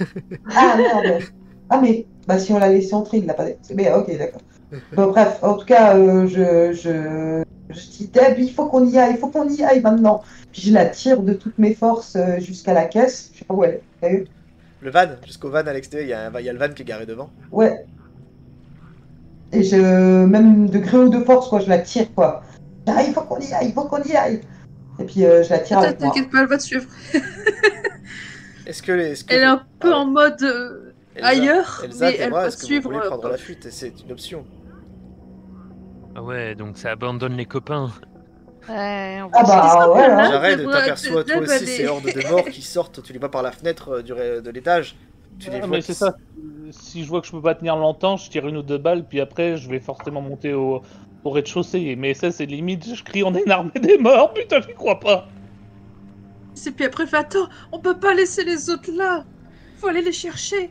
Ah merde. Ah mais bah si on l'a laissé entrer, il l'a pas défoncé. Mais ok d'accord. Bon, bref, en tout cas, je dis Deb, il faut qu'on y aille, il faut qu'on y aille maintenant. Puis je la tire de toutes mes forces jusqu'à la caisse. Je sais pas où elle est. T'as vu? Le van, jusqu'au van à l'extérieur, il y a le van qui est garé devant. Ouais. Et même de gré ou de force, quoi, je la tire, quoi. Ah, il faut qu'on y aille, il faut qu'on y aille. Et puis je la tire avec moi. T'inquiète pas, elle va te suivre. Elle est un peu en mode ailleurs, Elsa, mais elle va est-ce que vous suivre. voulez prendre la fuite? C'est une option. Ah ouais, donc ça abandonne les copains. Ouais, on Ah va bah ouais. hein. J'arrête, devrait- t'aperçois toi Deb, aussi elle ces est- hordes de morts qui sortent, tu les vois par la fenêtre de l'étage. Tu les Ah, vois mais c'est ça. Si je vois que je peux pas tenir longtemps, je tire une ou deux balles, puis après je vais forcément monter au rez-de-chaussée. Mais ça, c'est limite, je crie on est une armée des morts, putain, j'y crois pas. Et puis après, attends, on peut pas laisser les autres là. Faut aller les chercher.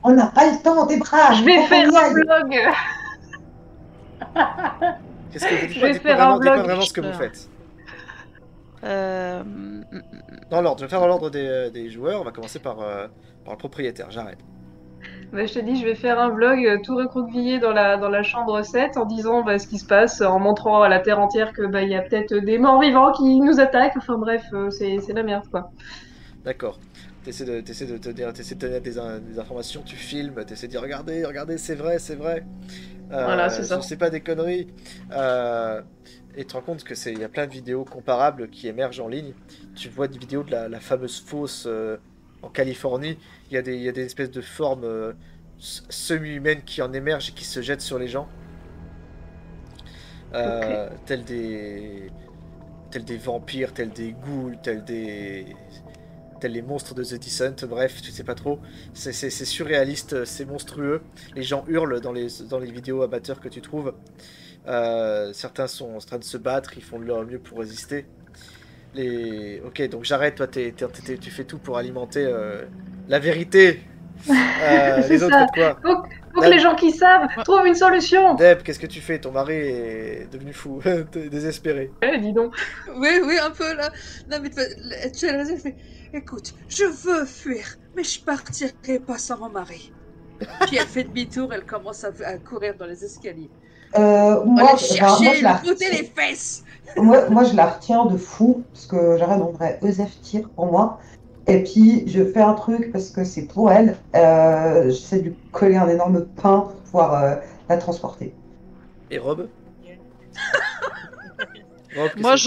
On n'a pas le temps, des bras. Je vais faut qu'on faire y un aille. vlog. Qu'est-ce que vous dites? Je vais Dites-moi faire un dites-moi vlog, vraiment ce que vous putain. faites. Euh... Dans l'ordre, je vais faire dans l'ordre des joueurs. On va commencer par le propriétaire. J'arrête. Bah, je te dis, je vais faire un vlog tout recroquevillé dans la chambre 7 en disant ce qui se passe, en montrant à la terre entière que il y a peut-être des morts vivants qui nous attaquent. Enfin bref, c'est la merde quoi. D'accord. T'essaies de te donner des informations, tu filmes, t'essaies de dire regardez, c'est vrai. Voilà, c'est ça. Je sais pas des conneries. Et tu te rends compte que il y a plein de vidéos comparables qui émergent en ligne. Tu vois des vidéos de la fameuse fosse en Californie. Il y a des espèces de formes semi-humaines qui en émergent et qui se jettent sur les gens. Tels des vampires, tels des ghouls, tels les monstres de The Descent, bref, tu sais pas trop. C'est surréaliste, c'est monstrueux. Les gens hurlent dans les vidéos amateurs que tu trouves. Certains sont en train de se battre, ils font de leur mieux pour résister. Ok, donc j'arrête, toi tu fais tout pour alimenter la vérité. C'est Les autres ça. faites quoi? Faut que les gens qui savent trouvent une solution. Deb, qu'est-ce que tu fais? Ton mari est devenu fou, t'es désespéré. Dis donc. Oui, un peu là. Non, mais tu as raison, elle fait écoute, je veux fuir, mais je partirai pas sans mon mari. Puis elle fait demi-tour, elle commence à courir dans les escaliers. Moi, Aller chercher, je la lui botter les fesses. moi, je la retiens de fou, parce que j'arrête en vrai, Eusef tire pour moi. Et puis, je fais un truc parce que c'est pour elle. J'essaie de lui coller un énorme pain pour pouvoir la transporter. Et Rob? Rob, qu'est-ce Moi, que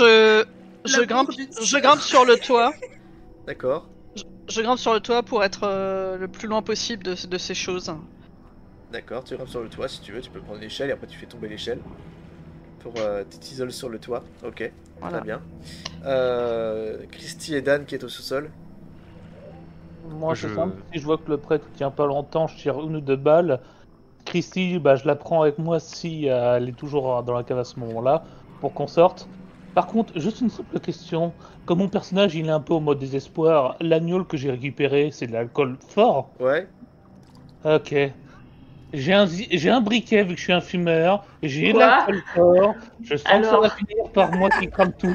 je L'amour grimpe, du je grimpe sur le toit. D'accord. Je grimpe sur le toit pour être le plus loin possible de ces choses. D'accord, tu grimpes sur le toit si tu veux, tu peux prendre une échelle et après tu fais tomber l'échelle. Pour tu t'isoles sur le toit, ok, Voilà. très bien. Christy et Dan qui est au sous-sol. Moi, c'est simple. Si je vois que le prêtre tient pas longtemps, je tire une ou deux balles. Christy, je la prends avec moi si elle est toujours dans la cave à ce moment-là, pour qu'on sorte. Par contre, juste une simple question. Comme mon personnage il est un peu au mode désespoir, l'agneau que j'ai récupéré, c'est de l'alcool fort. Ouais. Ok. J'ai un briquet vu que je suis un fumeur. J'ai de Quoi l'alcool fort. Je sens que ça Alors va finir par moi qui crame tout.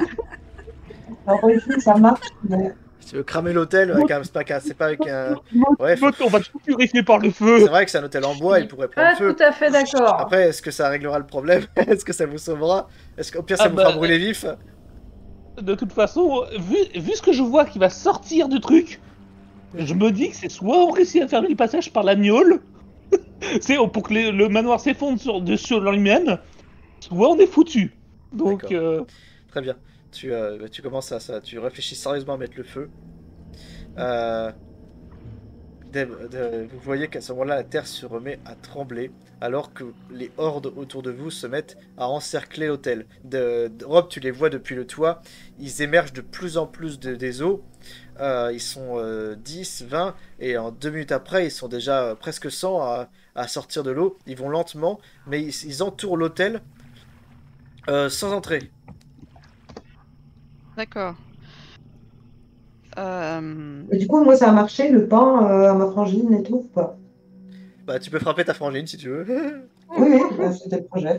Alors, oui, ça marche, mais Si tu veux cramer l'hôtel, c'est pas avec un... Ouais, On va tout purifier par le c'est feu. vrai que c'est un hôtel en bois, il pourrait prendre Pas feu. tout à fait d'accord. Après, est-ce que ça réglera le problème? Est-ce que ça vous sauvera? Est-ce qu'au pire, ça Ah vous fera bah, brûler vif? De toute façon, vu ce que je vois qui va sortir du truc, je me dis que c'est soit on réussit à fermer le passage par la gnôle, c'est pour que le manoir s'effondre sur lui-même, soit on est foutu. Donc, D'accord. Très bien. Tu commences tu réfléchis sérieusement à mettre le feu. Vous voyez qu'à ce moment-là, la terre se remet à trembler, alors que les hordes autour de vous se mettent à encercler l'hôtel. Rob, tu les vois depuis le toit, ils émergent de plus en plus des eaux. Ils sont 10, 20, et en 2 minutes après, ils sont déjà presque 100 à sortir de l'eau. Ils vont lentement, mais ils entourent l'hôtel sans entrer. D'accord. Et du coup, moi, ça a marché, le pain à ma frangine et tout, ou pas? Bah, tu peux frapper ta frangine si tu veux. Oui, oui, bah, c'était le projet.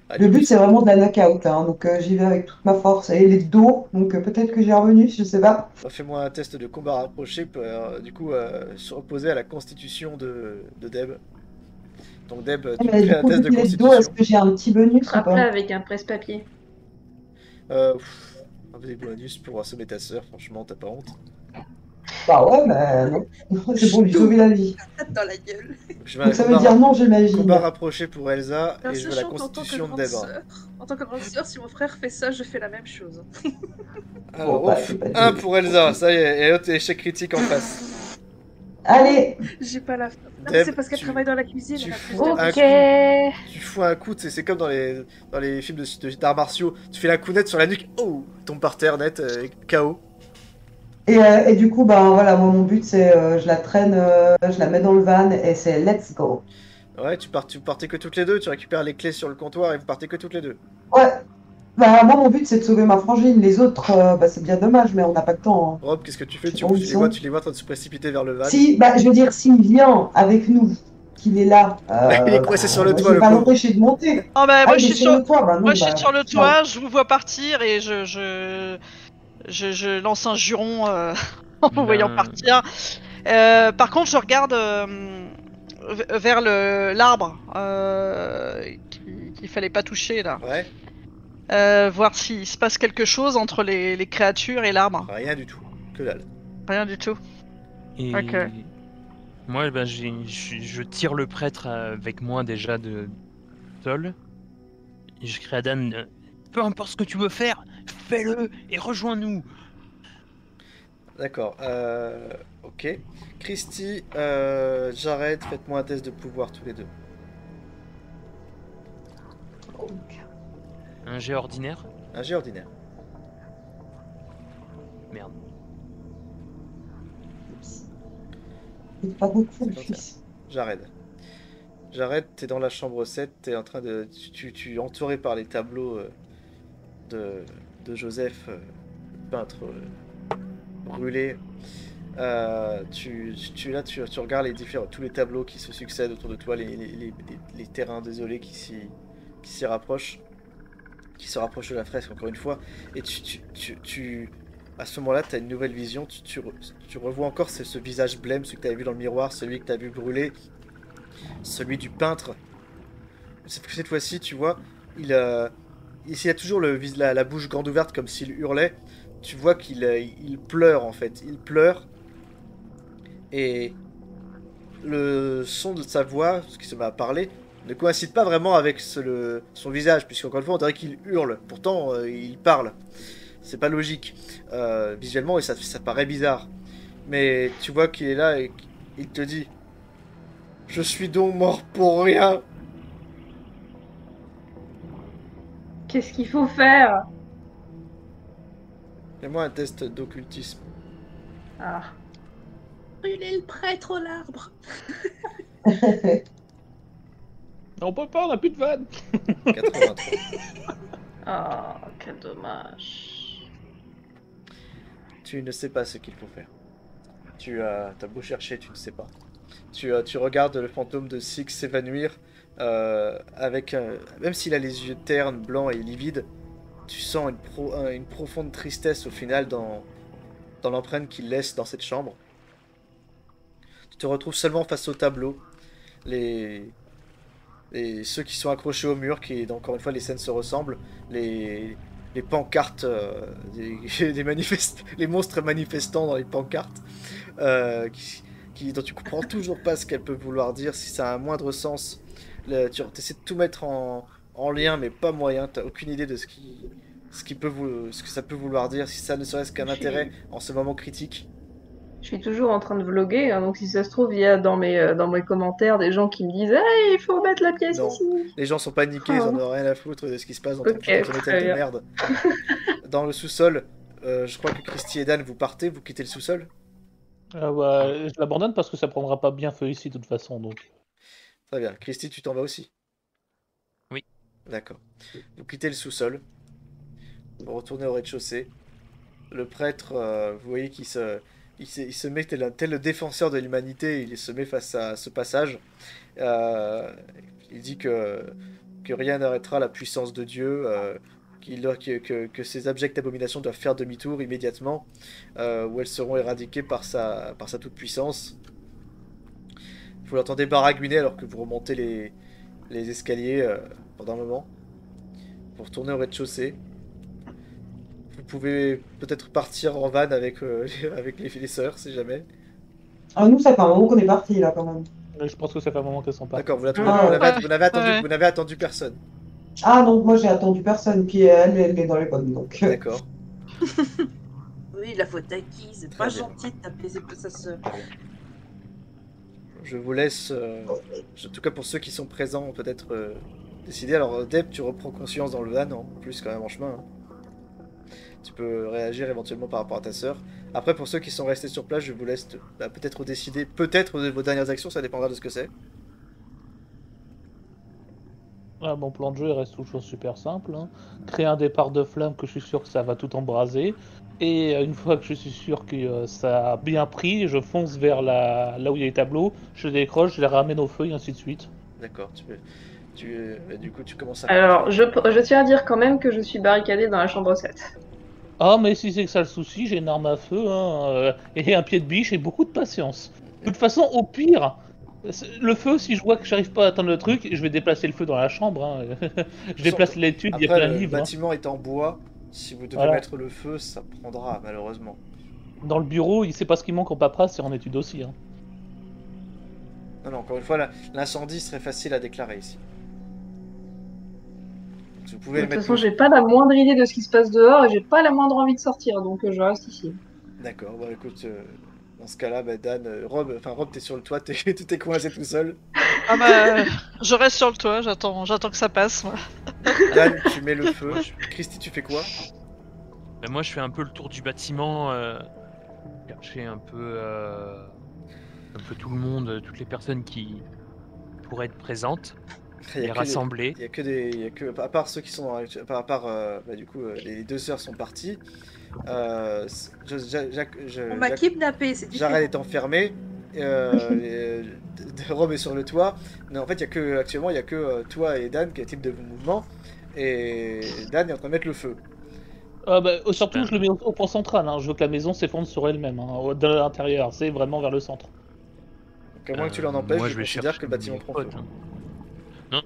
Allez, Le but, c'est vraiment de la knock-out, hein, donc j'y vais avec toute ma force. Et les dos, donc peut-être que j'ai revenu, je sais pas. fais-moi un test de combat rapproché pour du coup se reposer à la constitution de Deb. Donc Deb, tu Mais fais du un coup, test vu de que les dos, est-ce constitution. que j'ai un petit bonus ou Frappe-la pas? avec un presse-papier. Des bonus pour assommer ta sœur, franchement, t'as pas honte. Bah ouais, bah non. C'est pour lui sauver la vie. Dans la gueule. Donc, je vais un Donc ça veut dire non, j'imagine. combat rapproché pour Elsa En et je veux la sachant qu'en tant que constitution de grande Deb. Hein. sœur, en tant que grande sœur, si mon frère fait ça, je fais la même chose. Alors, Bon, bah, ouf, c'est pas 1 dit. pour Elsa, ça y est, et l'autre échec critique en face. Allez, J'ai pas la. Non, Deb, c'est parce qu'elle tu- travaille dans la cuisine. tu Elle a plus fous de- un Ok. Tu fous un coup, c'est comme dans les films d'arts martiaux, tu fais la counette sur la nuque, oh, tombe par terre net, KO. et du coup, bah voilà, moi, mon but, c'est je la traîne, je la mets dans le van et c'est let's go. Ouais, tu partez que toutes les deux, tu récupères les clés sur le comptoir et vous partez que toutes les deux. Ouais, bah moi, mon but, c'est de sauver ma frangine. Les autres, bah, c'est bien dommage, mais on n'a pas le temps. Hein. Rob, qu'est-ce que tu fais? Je sais pas où ils sont. Tu les vois en train de se précipiter vers le van. Si, bah, je veux dire, s'il vient avec nous, qu'il est là, Il est coincé sur le moi, toit, je vais le pas pauvre. l'empêcher de monter. Oh bah, Ah, moi, il je est suis sur... le toit, bah non, moi, je suis bah, sur le tiens. toit, je vous vois partir et je lance un juron en vous voyant Ben, partir. Par contre, je regarde vers l'arbre qu'il fallait pas toucher là. Ouais, Voir s'il se passe quelque chose entre les créatures et l'arbre. rien du tout, que dalle. Rien du tout. Et Ok. moi, ben, je tire le prêtre avec moi déjà de sol. Et je crie à Dan, peu importe ce que tu veux faire, fais-le et rejoins-nous. D'accord, ok. Christy, Jared, faites-moi un test de pouvoir tous les deux. Un jet ordinaire? Un jet ordinaire. Merde. C'est pas beaucoup, le 51. fils. Jared. Jared, t'es dans la chambre 7, t'es en train de... Tu es entouré par les tableaux de Joseph, peintre brûlé. Tu regardes tous les tableaux qui se succèdent autour de toi, les terrains désolés qui s'y rapprochent, qui se rapprochent de la fresque encore une fois, et à ce moment-là, tu as une nouvelle vision, tu revois encore ce visage blême, celui que tu avais vu dans le miroir, celui que tu as vu brûler, celui du peintre. Cette fois-ci, tu vois, il a toujours la bouche grande ouverte comme s'il hurlait. Tu vois il pleure en fait, il pleure. Et le son de sa voix, ce qui se met à parler, ne coïncide pas vraiment avec son visage, puisqu'encore une fois, on dirait qu'il hurle. Pourtant, il parle. C'est pas logique. Visuellement, et ça paraît bizarre. Mais tu vois qu'il est là et il te dit: je suis donc mort pour rien. Qu'est-ce qu'il faut faire? Fais-moi un test d'occultisme. Ah. Brûler le prêtre au l'arbre. on peut pas, on a plus de vanne. 83. Oh, quel dommage. Tu ne sais pas ce qu'il faut faire. T'as beau chercher, tu ne sais pas. Tu regardes le fantôme de Six s'évanouir, même s'il a les yeux ternes, blancs et livides, tu sens une profonde tristesse au final dans dans l'empreinte qu'il laisse dans cette chambre. Tu te retrouves seulement face au tableau. Ceux qui sont accrochés au mur, encore une fois les scènes se ressemblent, les pancartes, les monstres manifestants dans les pancartes, dont tu comprends toujours pas ce qu'elles peuvent vouloir dire, si ça a un moindre sens. Tu essaies de tout mettre en lien, mais pas moyen, t'as aucune idée de ce que ça peut vouloir dire, si ça ne serait-ce qu'un intérêt en ce moment critique. Je suis toujours en train de vlogger, hein, donc si ça se trouve, il y a dans mes commentaires des gens qui me disent hey, il faut mettre la pièce Non. ici. Les gens sont paniqués, ils en ont rien à foutre de ce qui se passe dans ton Ok, hôtel très de bien. merde. Dans le sous-sol, je crois que Christy et Dan, vous partez, vous quittez le sous-sol. Je l'abandonne parce que ça prendra pas bien feu ici de toute façon. Donc. Très bien. Christy, tu t'en vas aussi? Oui. D'accord. Vous quittez le sous-sol. Vous retournez au rez-de-chaussée. Le prêtre, vous voyez qu'il il se met tel le défenseur de l'humanité, il se met face à ce passage. Il dit que rien n'arrêtera la puissance de Dieu, que ces abjectes abominations doivent faire demi-tour immédiatement, où elles seront éradiquées par sa toute-puissance. Vous l'entendez baragouiner alors que vous remontez les escaliers pendant un moment. Vous retournez au rez-de-chaussée. Vous pouvez peut-être partir en van avec les sœurs, si jamais. Ah, nous, ça fait un moment qu'on est parti là quand même. Je pense que ça fait un moment qu'elles sont pas. D'accord, vous Ouais. n'avez attendu personne. Ah, donc moi j'ai attendu personne, puis elle est dans les pommes, donc. D'accord. Oui, la faute à qui? C'est Très pas bien. gentil de taper sa sœur. Je vous laisse, en tout cas pour ceux qui sont présents, peut-être décider. Alors, Deb, tu reprends conscience dans le van, en plus quand même en chemin. Hein. Tu peux réagir éventuellement par rapport à ta sœur. Après, pour ceux qui sont restés sur place, je vous laisse peut-être décider, peut-être de vos dernières actions, ça dépendra de ce que c'est. Ah, mon plan de jeu il reste toujours super simple. Hein. Créer un départ de flamme que je suis sûr que ça va tout embraser. Et une fois que je suis sûr que ça a bien pris, je fonce vers là où il y a les tableaux, je les décroche, je les ramène au feu et ainsi de suite. D'accord, du coup, tu commences à... Alors, je tiens à dire quand même que je suis barricadée dans la chambre 7. Ah, mais si c'est que ça le souci, j'ai une arme à feu et un pied de biche et beaucoup de patience. De toute façon, au pire, le feu, si je vois que j'arrive pas à atteindre le truc, je vais déplacer le feu dans la chambre. Hein. Je déplace l'étude, il y a Après, plein de le livres. Hein. bâtiment est en bois. Si vous devez Voilà. mettre le feu, ça prendra, malheureusement. Dans le bureau, il sait pas ce qui manque en paperasse, c'est en étude aussi. Hein. Non, encore une fois, l'incendie serait facile à déclarer ici. Vous pouvez De toute mettre façon, j'ai pas la moindre idée de ce qui se passe dehors et j'ai pas la moindre envie de sortir, donc je reste ici. D'accord, bon écoute, dans ce cas-là, Dan, Rob, t'es sur le toit, t'es coincé tout seul. Ah bah, je reste sur le toit, j'attends que ça passe. Moi. Dan, tu mets le feu. Christy, tu fais quoi? Ben moi, je fais un peu le tour du bâtiment, chercher un peu tout le monde, toutes les personnes qui pourraient être présentes, les rassembler. Il y a que à part ceux qui sont du coup, les deux sœurs sont parties. On m'a kidnappé, c'est différent. Jared est enfermé. Rob est sur le toit. Mais en fait, actuellement, il y a que toi et Dan qui est type de mouvement. Et Dan est en train de mettre le feu. Surtout, je le mets au point central. Hein. Je veux que la maison s'effondre sur elle-même, hein, de l'intérieur. C'est vraiment vers le centre. Donc, à moins que tu l'en empêches, moi, je vais considère chercher que le bâtiment mes prend potes, feu. hein.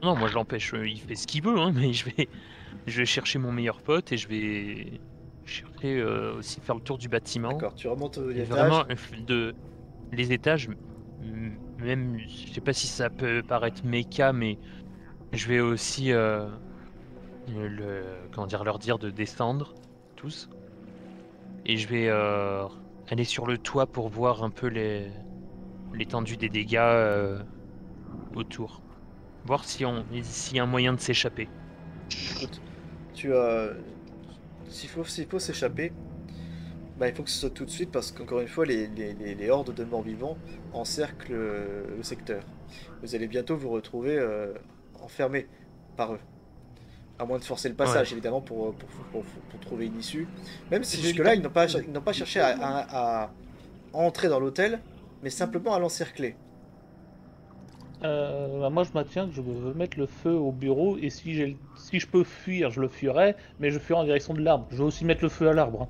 Non, moi je l'empêche. Il fait ce qu'il veut, hein, mais je vais chercher mon meilleur pote et je vais chercher aussi faire le tour du bâtiment. D'accord, tu remontes Et l'étage. vraiment, les étages, même, je sais pas si ça peut paraître méca, mais je vais aussi leur dire de descendre tous. Et je vais aller sur le toit pour voir un peu l'étendue des dégâts autour. Voir s'il y a un moyen de s'échapper. Écoute, s'il faut s'échapper, il faut que ce soit tout de suite parce qu'encore une fois, les hordes de morts-vivants encerclent le secteur. Vous allez bientôt vous retrouver enfermés par eux. À moins de forcer le passage, évidemment, pour trouver une issue. Même si jusque-là, ils n'ont pas cherché à entrer dans l'hôtel, mais simplement à l'encercler. Moi, je maintiens que je veux mettre le feu au bureau et si je peux fuir, je le fuirai, mais je fuirai en direction de l'arbre. Je veux aussi mettre le feu à l'arbre. Hein.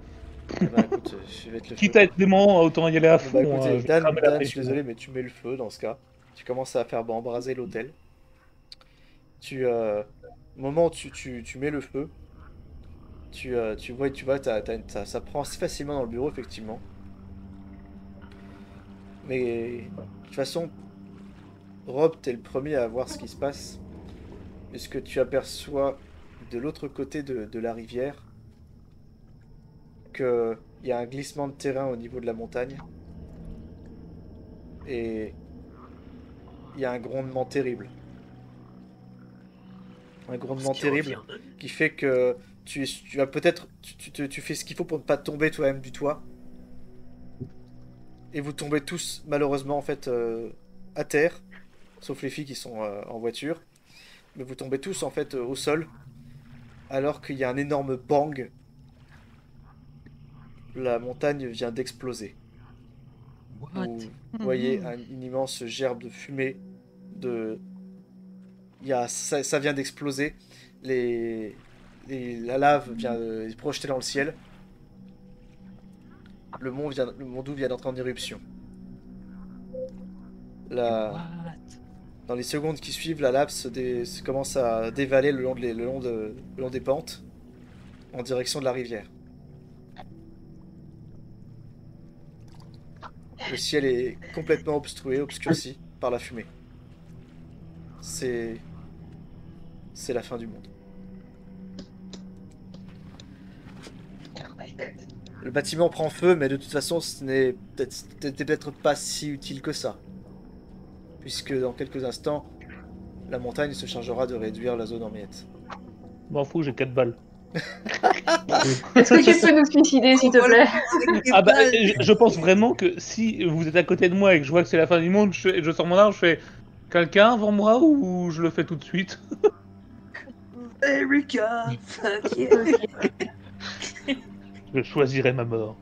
Eh ben, écoute, je vais te le Quitte feu. à être dément, autant y aller à Bon, fond. bah écoutez, Je vais cramer la Dan, je pêche. suis désolé, mais tu mets le feu dans ce cas. Tu commences à faire embraser l'hôtel. Au moment où tu mets le feu, tu vois, ça prend assez facilement dans le bureau, effectivement. Mais de toute façon, Rob, t'es le premier à voir ce qui se passe, puisque tu aperçois de l'autre côté de la rivière qu'il y a un glissement de terrain au niveau de la montagne, et il y a un grondement terrible. Un grondement Qui terrible revient. qui fait que tu vas peut-être... Tu fais ce qu'il faut pour ne pas tomber toi-même du toit. Et vous tombez tous, malheureusement, en fait, à terre. Sauf les filles qui sont en voiture. Mais vous tombez tous, en fait, au sol. Alors qu'il y a un énorme bang. La montagne vient d'exploser. What? Vous voyez une immense gerbe de fumée. Ça vient d'exploser. La lave vient de se projeter dans le ciel. Le monde vient d'entrer en éruption. What? Dans les secondes qui suivent, la lave commence à dévaler le long des pentes en direction de la rivière. Le ciel est complètement obscurci par la fumée. C'est la fin du monde. Le bâtiment prend feu, mais de toute façon, c'était peut-être pas si utile que ça. Puisque dans quelques instants, la montagne se chargera de réduire la zone en miettes. M'en fous, j'ai 4 balles. Est-ce que tu peux nous suicider, s'il te plaît? Ah bah, je pense vraiment que si vous êtes à côté de moi et que je vois que c'est la fin du monde, je sors mon arme, je fais quelqu'un avant moi ou je le fais tout de suite. Erika, fuck you. Je choisirai ma mort.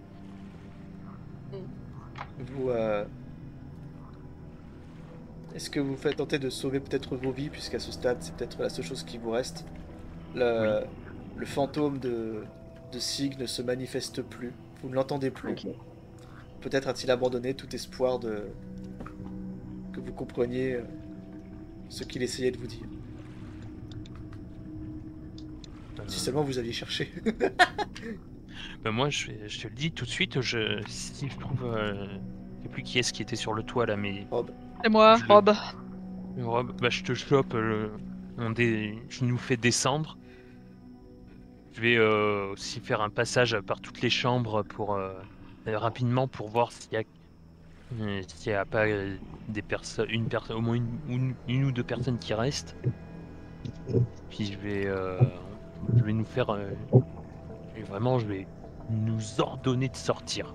Est-ce que vous faites tenter de sauver peut-être vos vies, puisqu'à ce stade, c'est peut-être la seule chose qui vous reste. Le fantôme de Sig ne se manifeste plus. Vous ne l'entendez plus. Ok. Peut-être a-t-il abandonné tout espoir que vous compreniez ce qu'il essayait de vous dire. Si seulement vous aviez cherché. Ben moi, je te le dis tout de suite, si je trouve... je sais plus qui est-ce qui était sur le toit là, mais... Rob. C'est moi, Je le- Rob. Rob, bah, je te chope, je nous fais descendre. Je vais aussi faire un passage par toutes les chambres pour rapidement pour voir s'il y a pas des personnes, au moins une ou deux personnes qui restent. Puis je vais nous faire et vraiment je vais nous ordonner de sortir.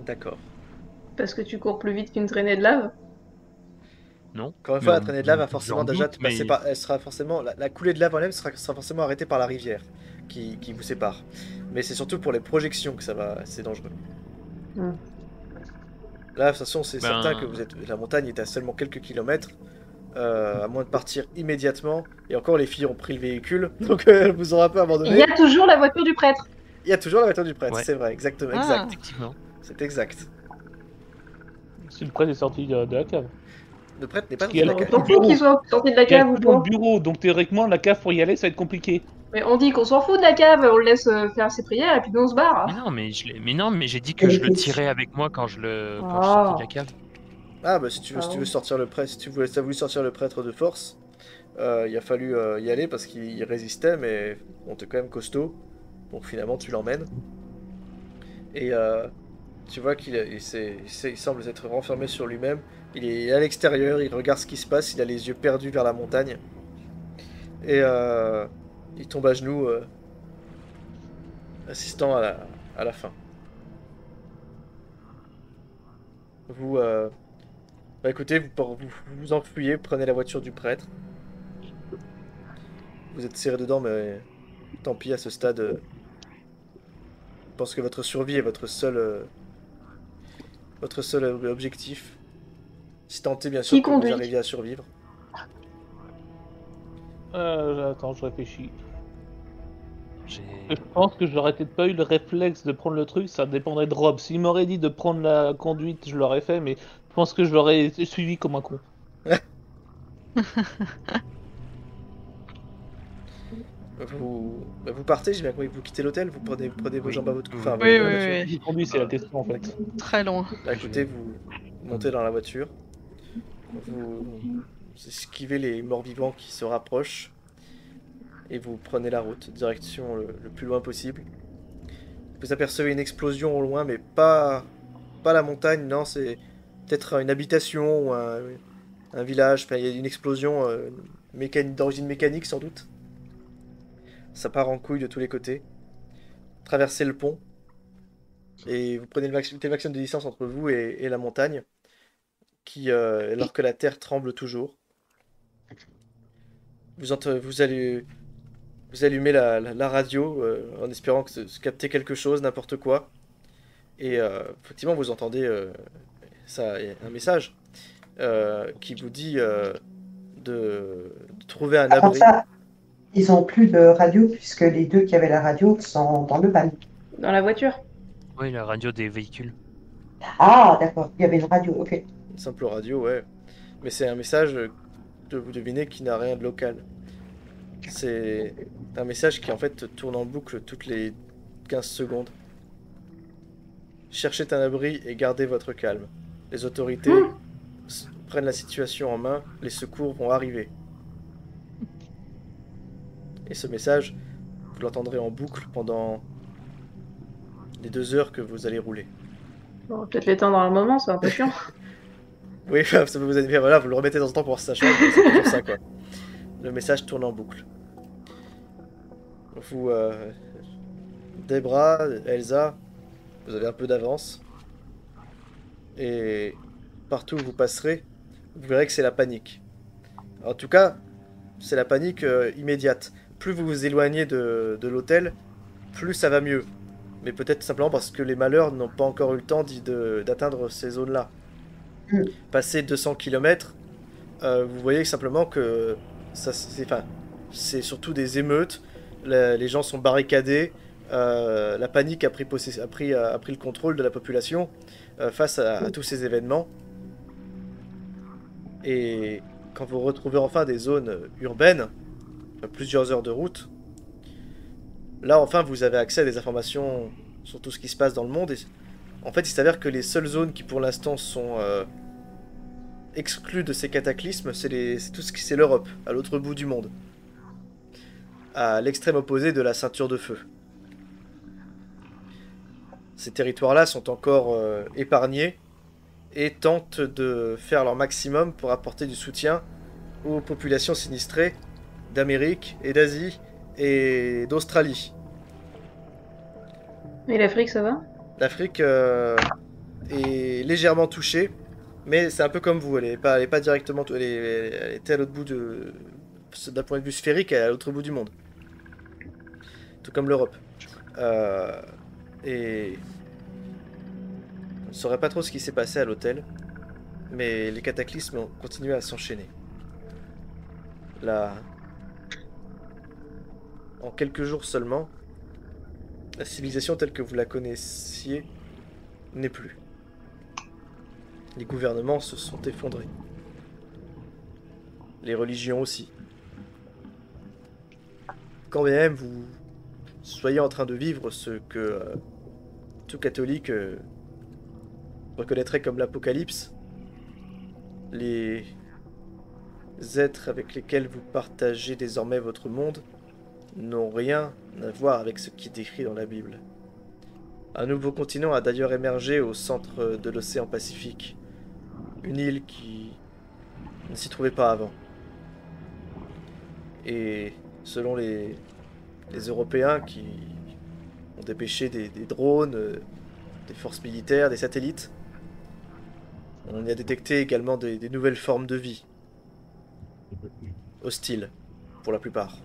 D'accord. Parce que tu cours plus vite qu'une traînée de lave? Non? Encore une Mais fois, la on- traînée de lave va j'en forcément déjà doute, te passer mais- par. Elle sera forcément. La coulée de lave en elle sera forcément arrêtée par la rivière qui vous sépare. Mais c'est surtout pour les projections que c'est dangereux. Hmm. Là, de toute façon, c'est Ben- certain que la montagne est à seulement quelques kilomètres. À moins de partir immédiatement. Et encore, les filles ont pris le véhicule, donc elles vous auront un peu Il abandonné. y a toujours la voiture du prêtre. Il y a toujours la voiture du prêtre, Ouais. c'est vrai, exactement, Ah. exact. Effectivement. C'est exact. Si le prêtre est sorti de la cave. Le prêtre n'est pas Parce qu'il y a dans la la On cave. s'en fout qu'ils soient sortis de la Il y a cave ou que dans le pas. bureau, donc théoriquement, la cave pour y aller, ça va être compliqué. Mais on dit qu'on s'en fout de la cave, on le laisse faire ses prières et puis nous on se barre. Mais non, mais j'ai dit que je le tirais avec moi quand je sortais de la cave. Ah bah si tu veux sortir le prêtre, si tu as voulu sortir le prêtre de force, il a fallu y aller parce qu'il résistait, mais on était quand même costaud. Donc finalement tu l'emmènes. Et tu vois il semble s'être renfermé sur lui-même. Il est à l'extérieur, il regarde ce qui se passe, il a les yeux perdus vers la montagne. Et il tombe à genoux, assistant à la fin. Vous, bah écoutez, vous enfuyez, prenez la voiture du prêtre. Vous êtes serré dedans, mais tant pis à ce stade. Je pense que votre survie est votre seul objectif. Si tant est bien sûr Qui que vous conduit arriviez à survivre. Attends, je réfléchis. Je pense que j'aurais peut-être pas eu le réflexe de prendre le truc, ça dépendrait de Rob. S'il m'aurait dit de prendre la conduite, je l'aurais fait, mais je pense que je l'aurais suivi comme un con. Vous partez, j'ai bien compris que vous quittez l'hôtel, vous prenez vos Oui. jambes à votre cou. Oui. Enfin, Oui, la oui, voiture. oui. Qui conduit, c'est la question en fait. Très loin. À côté, vous montez dans la voiture, vous esquivez les morts-vivants qui se rapprochent, et vous prenez la route, direction le plus loin possible. Vous apercevez une explosion au loin, mais pas la montagne, non, c'est peut-être une habitation ou un village. Enfin, il y a une explosion d'origine mécanique sans doute. Ça part en couille de tous les côtés. Traversez le pont et vous prenez le maximum de distance entre vous et la montagne, alors que la terre tremble toujours. Vous allumez la radio en espérant que se capter quelque chose, n'importe quoi. Et effectivement, vous entendez un message qui vous dit de trouver un Avant abri. ça, ils ont plus de radio puisque les deux qui avaient la radio sont dans le van. Dans la voiture. Oui, la radio des véhicules. Ah, d'accord, il y avait une radio, ok. Une simple radio, ouais. Mais c'est un message, vous devinez, qui n'a rien de local. C'est un message qui en fait tourne en boucle toutes les 15 secondes. Cherchez un abri et gardez votre calme. Les autorités prennent la situation en main, les secours vont arriver. Et ce message, vous l'entendrez en boucle pendant les 2 heures que vous allez rouler. Bon, peut-être l'éteindre à un moment, c'est un peu chiant. Oui, ça vous allez voilà, vous le remettez dans ce temps pour voir si ça change, mais c'est toujours ça quoi. Le message tourne en boucle. Vous, Debra, Elsa, vous avez un peu d'avance. Et partout où vous passerez, vous verrez que c'est la panique. En tout cas, c'est la panique immédiate. Plus vous vous éloignez de l'hôtel, plus ça va mieux. Mais peut-être simplement parce que les malheurs n'ont pas encore eu le temps d'atteindre ces zones-là. Passer 200 km, vous voyez simplement que c'est surtout des émeutes. Les gens sont barricadés. La panique a pris le contrôle de la population face à tous ces événements. Et quand vous retrouvez enfin des zones urbaines, plusieurs heures de route, là enfin vous avez accès à des informations sur tout ce qui se passe dans le monde. Et en fait, il s'avère que les seules zones qui pour l'instant sont exclues de ces cataclysmes, c'est l'Europe, à l'autre bout du monde, à l'extrême opposé de la ceinture de feu. Ces territoires-là sont encore épargnés et tentent de faire leur maximum pour apporter du soutien aux populations sinistrées d'Amérique et d'Asie et d'Australie. Et l'Afrique, ça va? L'Afrique est légèrement touchée, mais c'est un peu comme vous, elle est pas directement... Elle était à l'autre bout d'un point de vue sphérique, elle est à l'autre bout du monde. Tout comme l'Europe. Et... On ne saurait pas trop ce qui s'est passé à l'hôtel, mais les cataclysmes ont continué à s'enchaîner. Là, en quelques jours seulement, la civilisation telle que vous la connaissiez n'est plus. Les gouvernements se sont effondrés. Les religions aussi. Quand bien même vous soyez en train de vivre ce que tout catholique reconnaîtrait comme l'apocalypse, les êtres avec lesquels vous partagez désormais votre monde n'ont rien à voir avec ce qui est décrit dans la Bible. Un nouveau continent a d'ailleurs émergé au centre de l'océan Pacifique. Une île qui ne s'y trouvait pas avant. Et selon les Européens qui ont dépêché des drones, des forces militaires, des satellites, on y a détecté également des nouvelles formes de vie. Hostiles, pour la plupart.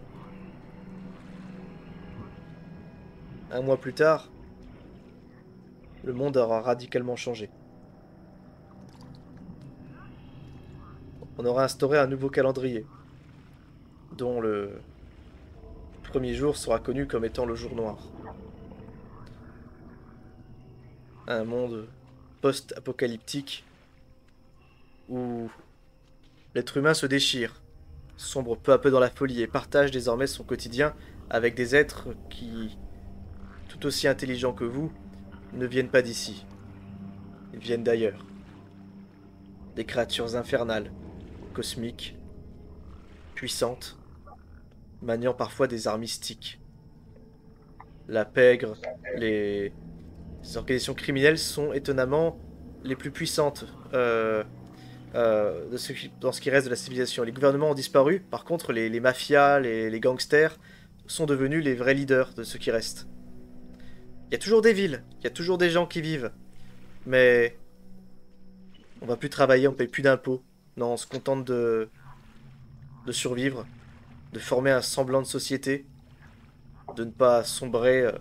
Un mois plus tard, le monde aura radicalement changé. On aura instauré un nouveau calendrier, dont le premier jour sera connu comme étant le jour noir. Un monde post-apocalyptique où l'être humain se déchire, sombre peu à peu dans la folie et partage désormais son quotidien avec des êtres qui, tout aussi intelligents que vous, ne viennent pas d'ici. Ils viennent d'ailleurs. Des créatures infernales, cosmiques, puissantes, maniant parfois des arts mystiques. La pègre, les organisations criminelles sont étonnamment les plus puissantes dans ce qui reste de la civilisation. Les gouvernements ont disparu, par contre les mafias, les gangsters sont devenus les vrais leaders de ce qui reste. Il y a toujours des villes, il y a toujours des gens qui vivent, mais on va plus travailler, on paye plus d'impôts. Non, on se contente de survivre, de former un semblant de société, de ne pas sombrer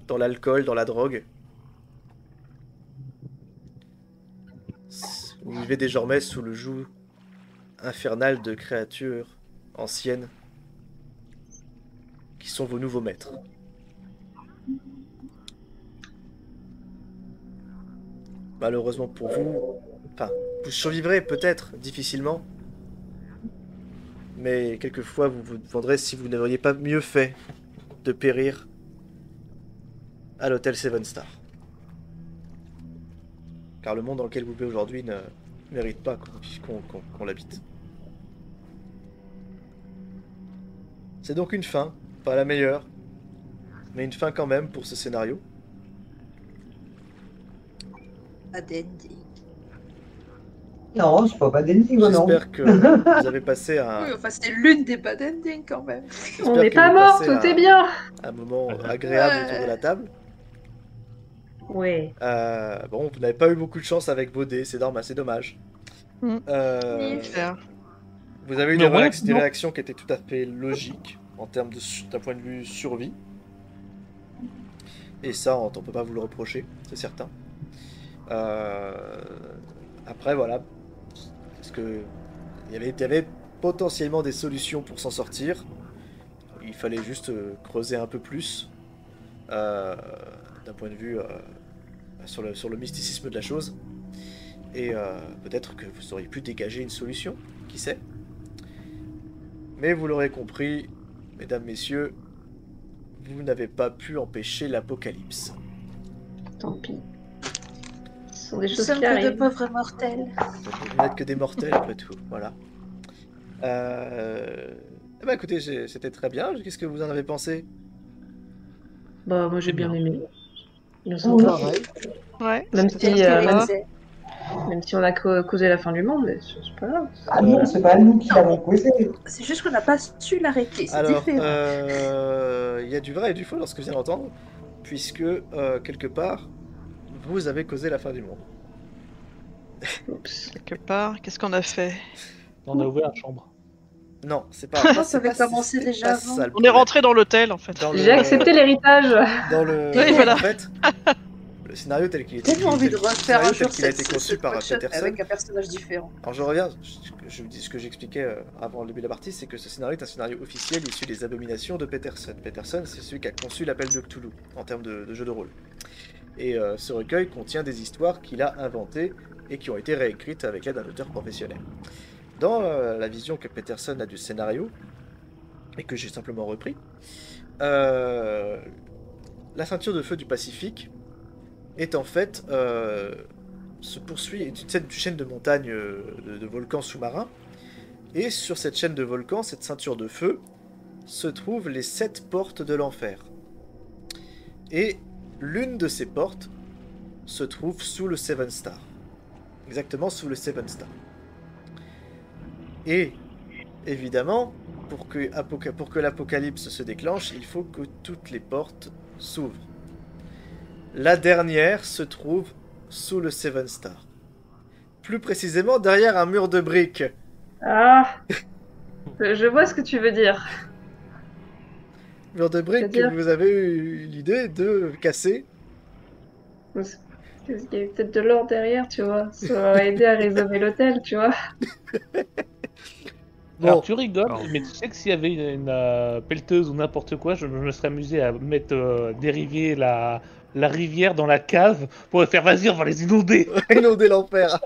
dans l'alcool, dans la drogue. Vous vivez désormais sous le joug infernal de créatures anciennes qui sont vos nouveaux maîtres. Malheureusement pour vous, enfin, vous survivrez peut-être difficilement, mais quelquefois vous vous demanderez si vous n'auriez pas mieux fait de périr à l'hôtel Seven Star. Car le monde dans lequel vous vivez aujourd'hui ne mérite pas qu'on l'habite. C'est donc une fin, pas la meilleure, mais une fin quand même pour ce scénario. Bad ending. Non, c'est pas bad ending, non. J'espère que vous avez passé un... Oui, enfin, c'est l'une des bad endings quand même. On n'est pas mort, tout est bien. Un moment agréable Ouais. autour de la table. Oui. Bon, vous n'avez pas eu beaucoup de chance avec vos dés, c'est normal, c'est dommage. Mm. Faire. Vous avez eu Mais des, ouais, des non. réactions qui étaient tout à fait logiques en termes d'un point de vue survie. Et ça, on peut pas vous le reprocher, c'est certain. Après, voilà. Parce que il y avait potentiellement des solutions pour s'en sortir. Il fallait juste creuser un peu plus d'un point de vue sur le mysticisme de la chose. Et peut-être que vous auriez pu dégager une solution, qui sait. Mais vous l'aurez compris, mesdames, messieurs, vous n'avez pas pu empêcher l'apocalypse. Tant pis. Ce sont des Nous choses sommes qui que de arrivent. pauvres mortels. Vous n'êtes que des mortels après tout, voilà. Eh ben écoutez, c'était très bien. Qu'est-ce que vous en avez pensé? Bah, moi j'ai bien aimé. Ils sont Oui. pareils. Ouais. Même c'était si, sympa. même si on a causé la fin du monde, mais c'est pas grave. Ah non, c'est pas nous qui l'avons causé. C'est juste qu'on n'a pas su l'arrêter, c'est Alors, différent. il y a du vrai et du faux dans ce que je viens d'entendre, puisque quelque part, vous avez causé la fin du monde. Oups. Quelque part, qu'est-ce qu'on a fait? On a ouvert la chambre. Non, c'est pas. Ça c'est avait pas- commencé c'est déjà pas avant. ça, le On est problème. rentré dans l'hôtel en fait. Dans le- J'ai accepté l'héritage. Dans le. Oui, voilà. En fait, le scénario tel qu'il était. J'ai tellement envie de tel- refaire scénario un tel jour qu'il a été cette conçu par one-shot Peterson. avec un personnage différent. Alors je reviens, ce que j'expliquais avant le début de la partie, c'est que ce scénario est un scénario officiel issu des abominations de Peterson. Peterson, c'est celui qui a conçu l'appel de Cthulhu, en termes de jeu de rôle. Et ce recueil contient des histoires qu'il a inventées et qui ont été réécrites avec l'aide d'un auteur professionnel. Dans la vision que Peterson a du scénario, et que j'ai simplement repris, la ceinture de feu du Pacifique est en fait se poursuit, est une chaîne de montagnes de volcans sous-marins, et sur cette chaîne de volcans, cette ceinture de feu, se trouvent les 7 portes de l'enfer. Et l'une de ces portes se trouve sous le Seven Star. Exactement sous le Seven Star. Et évidemment, pour que l'apocalypse se déclenche, il faut que toutes les portes s'ouvrent. La dernière se trouve sous le Seven Star. Plus précisément derrière un mur de briques. Ah. Je vois ce que tu veux dire. Mur de briques que C'est-à-dire vous avez eu l'idée de casser. Il y a peut-être de l'or derrière, tu vois. Ça aurait aidé à réserver l'hôtel, tu vois. Alors Bon, tu rigoles, Pardon. mais tu sais que s'il y avait une pelleteuse ou n'importe quoi, je me serais amusé à mettre dériver la rivière dans la cave pour faire vas-y, on va les inonder. inonder l'enfer.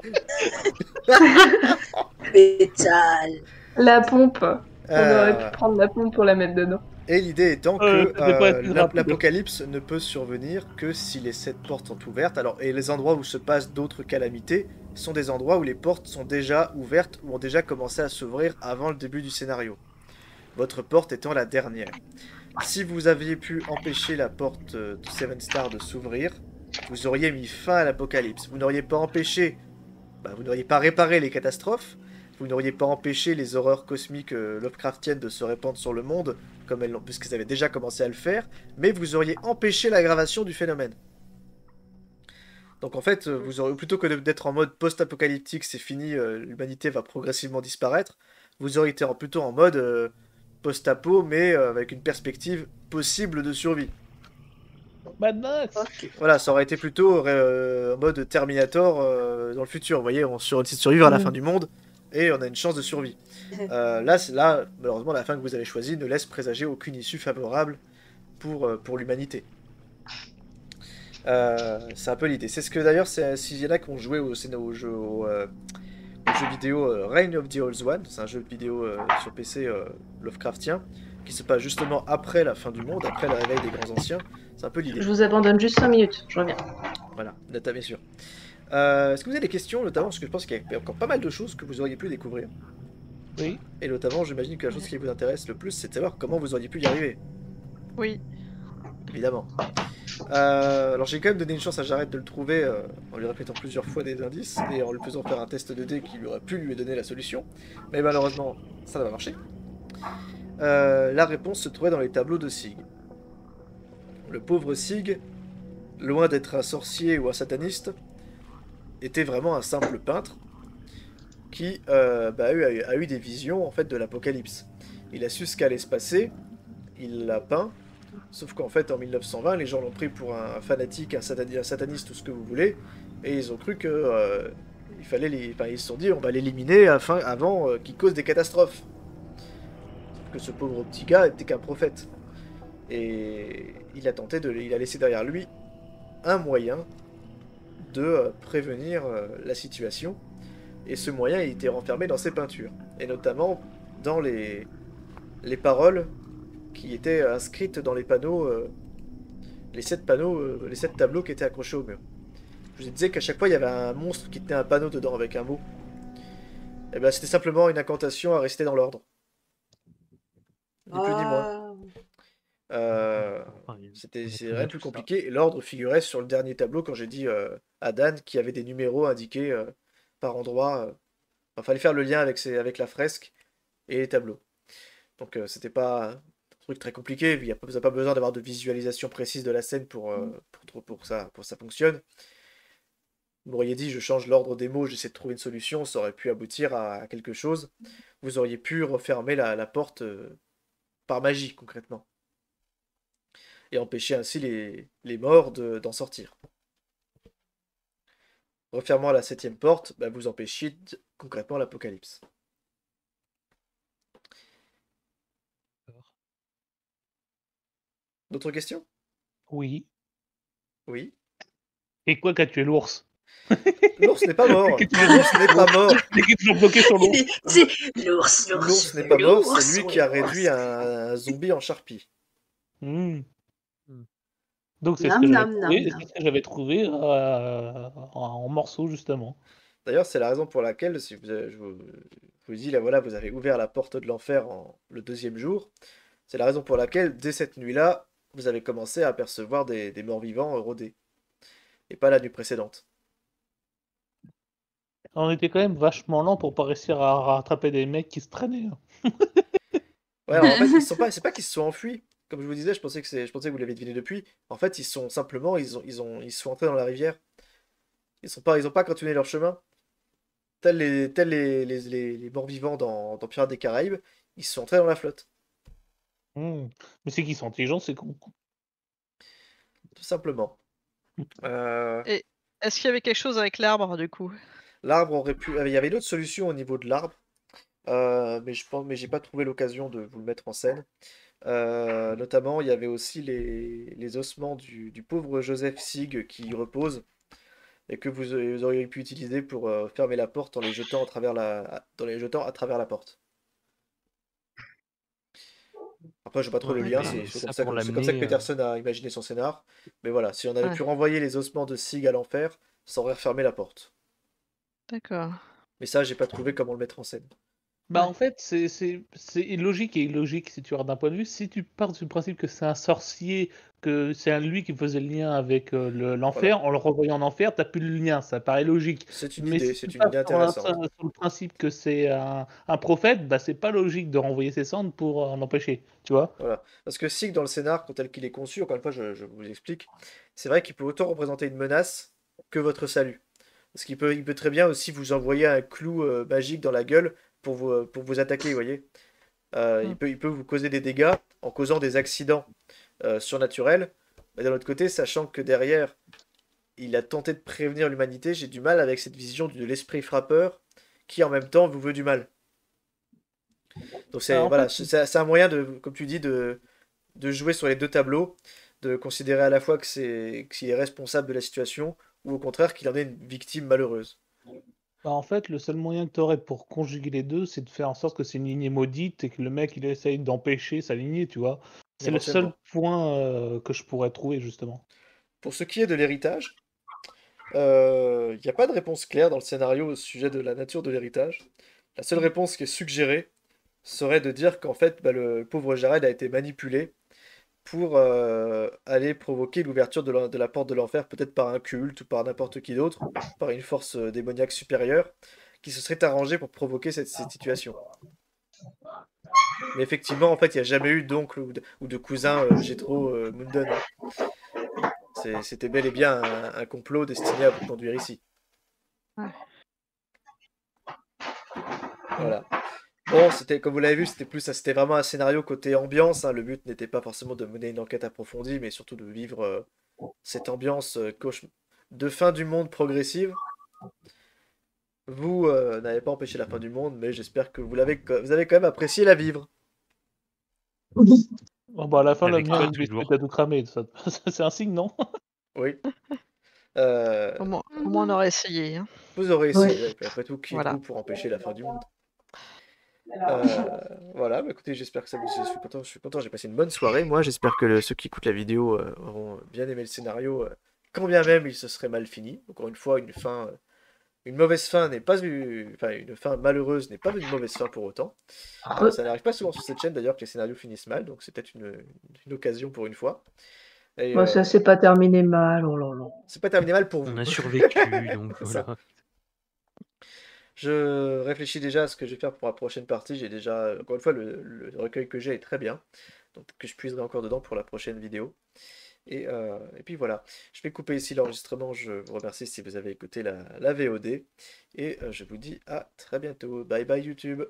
Pétale. La pompe. On aurait pu Euh, prendre la pompe pour la mettre dedans. Et l'idée étant que Ça devrait être plus rapide. l'apocalypse ne peut survenir que si les 7 portes sont ouvertes. Alors, et les endroits où se passent d'autres calamités sont des endroits où les portes sont déjà ouvertes ou ont déjà commencé à s'ouvrir avant le début du scénario. Votre porte étant la dernière. Si vous aviez pu empêcher la porte de Seven Star de s'ouvrir, vous auriez mis fin à l'apocalypse. Vous n'auriez pas empêché, vous n'auriez pas réparé les catastrophes, vous n'auriez pas empêché les horreurs cosmiques Lovecraftiennes de se répandre sur le monde, comme elles l'ont, puisqu'elles avaient déjà commencé à le faire, mais vous auriez empêché l'aggravation du phénomène. Donc en fait, vous auriez, plutôt que d'être en mode post-apocalyptique, c'est fini, l'humanité va progressivement disparaître, vous auriez été plutôt en mode post-apo, mais avec une perspective possible de survie. Mad Max. Ok. Voilà, ça aurait été plutôt en mode Terminator dans le futur. Vous voyez, on essaie de survivre à la fin du monde et on a une chance de survie. Là, malheureusement, la fin que vous avez choisie ne laisse présager aucune issue favorable pour l'humanité. C'est un peu l'idée. C'est ce que d'ailleurs, s'il y en a qui ont joué au jeu vidéo Reign of the Old One, c'est un jeu vidéo sur PC Lovecraftien, qui se passe justement après la fin du monde, après le réveil des grands anciens. C'est un peu l'idée. Je vous abandonne juste 5 minutes, je reviens. Voilà, data bien sûr. Est-ce que vous avez des questions, notamment parce que je pense qu'il y a encore pas mal de choses que vous auriez pu découvrir. Oui. Et notamment, j'imagine que la chose qui vous intéresse le plus, c'est de savoir comment vous auriez pu y arriver. Oui. Évidemment. Alors j'ai quand même donné une chance à Jared de le trouver en lui répétant plusieurs fois des indices et en lui faisant faire un test de dés qui aurait pu lui donner la solution. Mais malheureusement, ça n'a pas marché. La réponse se trouvait dans les tableaux de Sig. Le pauvre Sig, loin d'être un sorcier ou un sataniste, était vraiment un simple peintre qui a eu des visions en fait de l'apocalypse. Il a su ce qu'allait se passer, il l'a peint, sauf qu'en fait en 1920 les gens l'ont pris pour un fanatique, un sataniste, tout ce que vous voulez, et ils ont cru que il fallait ils se sont dit on va l'éliminer avant qu'il cause des catastrophes. Sauf que ce pauvre petit gars était qu'un prophète. Et il a laissé derrière lui un moyen de prévenir la situation. Et ce moyen, il était renfermé dans ses peintures. Et notamment dans les paroles qui étaient inscrites dans les panneaux, les 7 tableaux qui étaient accrochés au mur. Je vous disais qu'à chaque fois, il y avait un monstre qui tenait un panneau dedans avec un mot. Et ben, c'était simplement une incantation à rester dans l'ordre. Ni plus ni moins. C'est rien de plus compliqué. Et l'ordre figurait sur le dernier tableau quand j'ai dit à Dan qu'il y avait des numéros indiqués par endroit. Il fallait faire le lien avec la fresque et les tableaux. Donc c'était pas un truc très compliqué. Vous n'avez pas besoin d'avoir de visualisation précise de la scène pour que ça fonctionne. Vous m'auriez dit je change l'ordre des mots, j'essaie de trouver une solution, ça aurait pu aboutir à quelque chose. Vous auriez pu refermer la porte par magie concrètement. Et empêcher ainsi les morts d'en sortir. Refermant la 7e porte, vous empêchiez concrètement l'apocalypse. D'autres questions? Oui. Oui. Et quoi qu'a tué l'ours? L'ours n'est pas mort. L'ours n'est pas mort. Il est toujours bloqué sur l'ours. L'ours n'est pas mort, c'est lui qui a réduit un zombie en charpie. Donc c'est ce que j'avais trouvé en morceaux justement. D'ailleurs, c'est la raison pour laquelle, si je vous dis, là voilà, vous avez ouvert la porte de l'enfer le 2e jour. C'est la raison pour laquelle, dès cette nuit-là, vous avez commencé à apercevoir des morts-vivants rôder. Et pas la nuit précédente. On était quand même vachement lent pour pas réussir à rattraper des mecs qui se traînaient. Ouais, alors, en fait, c'est pas qu'ils se sont enfuis. Comme je vous disais, je pensais que vous l'avez deviné depuis. En fait, ils sont entrés dans la rivière. Ils ont pas continué leur chemin. Tels les morts-vivants dans Pirates des Caraïbes, ils sont entrés dans la flotte. Mais c'est qu'ils sont intelligents, c'est con. Tout simplement. Et est-ce qu'il y avait quelque chose avec l'arbre du coup? L'arbre aurait pu. Il y avait d'autres solutions au niveau de l'arbre. mais j'ai pas trouvé l'occasion de vous le mettre en scène. Notamment, il y avait aussi les ossements du pauvre Joseph Sig qui repose et que vous auriez pu utiliser pour fermer la porte en les jetant à travers la porte. Après, je vois pas trop le Ouais, lien, mais ça pour c'est comme ça que l'amener. Peterson a imaginé son scénar. Mais voilà, si on avait Ouais. pu renvoyer les ossements de Sig à l'enfer, ça aurait refermé la porte. D'accord. Mais ça, j'ai pas trouvé comment le mettre en scène. Bah Ouais. en fait, c'est illogique et illogique si tu regardes d'un point de vue. Si tu pars du principe que c'est un sorcier, que c'est lui qui faisait le lien avec Voilà. l'enfer, en le renvoyant en enfer, t'as plus le lien, ça paraît logique. C'est une Mais idée, si tu c'est une pars idée intéressante. sur le principe que c'est un prophète, bah c'est pas logique de renvoyer ses cendres pour en empêcher, tu vois? Voilà. Parce que Sig, dans le scénar, tel qu'il est conçu, encore une fois, je vous explique, c'est vrai qu'il peut autant représenter une menace que votre salut. Parce il peut très bien aussi vous envoyer un clou magique dans la gueule pour vous attaquer, vous voyez. Mm. Il peut vous causer des dégâts en causant des accidents surnaturels. Mais d'un autre côté, sachant que derrière, il a tenté de prévenir l'humanité, j'ai du mal avec cette vision de l'esprit frappeur qui en même temps vous veut du mal. Donc En voilà, fait, c'est un moyen comme tu dis, de jouer sur les deux tableaux, de considérer à la fois qu'il est responsable de la situation, ou au contraire qu'il en est une victime malheureuse. le seul moyen que tu aurais pour conjuguer les deux, c'est de faire en sorte que c'est une lignée maudite et que le mec il essaye d'empêcher sa lignée, tu vois. C'est le seul Éventuellement. point que je pourrais trouver justement. Pour ce qui est de l'héritage, il n'y a pas de réponse claire dans le scénario au sujet de la nature de l'héritage. La seule réponse qui est suggérée serait de dire qu'en fait, le pauvre Jared a été manipulé pour aller provoquer l'ouverture de la porte de l'enfer, peut-être par un culte ou par n'importe qui d'autre, par une force démoniaque supérieure, qui se serait arrangée pour provoquer cette situation. Mais effectivement, en fait, il n'y a jamais eu d'oncle ou de cousin Jethro Mundon, hein. C'était bel et bien un complot destiné à vous conduire ici. Ouais. Voilà. Bon, comme vous l'avez vu, c'était vraiment un scénario côté ambiance, hein. Le but n'était pas forcément de mener une enquête approfondie, mais surtout de vivre cette ambiance de fin du monde progressive. Vous n'avez pas empêché la fin du monde, mais j'espère que vous avez quand même apprécié la vivre. Bon, bah à la fin, le Avec mien toi, il se toujours. fait à tout cramer, c'est un signe, non? Oui. Euh, Au moins, on aurait essayé. Hein. Vous aurez Ouais. essayé. Ouais. Après tout, qui Voilà. êtes-vous pour empêcher la fin du monde? Voilà, bah écoutez, j'espère que ça vous... Je suis content, j'ai passé une bonne soirée. Moi, j'espère que ceux qui écoutent la vidéo auront bien aimé le scénario, quand bien même il se serait mal fini. Encore une fois, une mauvaise fin n'est pas enfin, une fin malheureuse n'est pas une mauvaise fin pour autant. Ça n'arrive pas souvent sur cette chaîne d'ailleurs que les scénarios finissent mal, donc c'est peut-être une occasion pour une fois. Et Moi, ça s'est pas terminé mal, oh là là. c'est pas terminé mal pour vous. On a survécu, donc C'est ça. voilà. Je réfléchis déjà à ce que je vais faire pour la prochaine partie. J'ai déjà, encore une fois, le recueil que j'ai est très bien. Donc que je puiserai encore dedans pour la prochaine vidéo. Et puis voilà. Je vais couper ici l'enregistrement. Je vous remercie si vous avez écouté la VOD. Et je vous dis à très bientôt. Bye bye YouTube.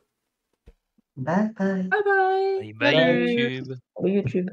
Bye bye. Bye bye. Bye bye, Bye. YouTube. Oui, YouTube.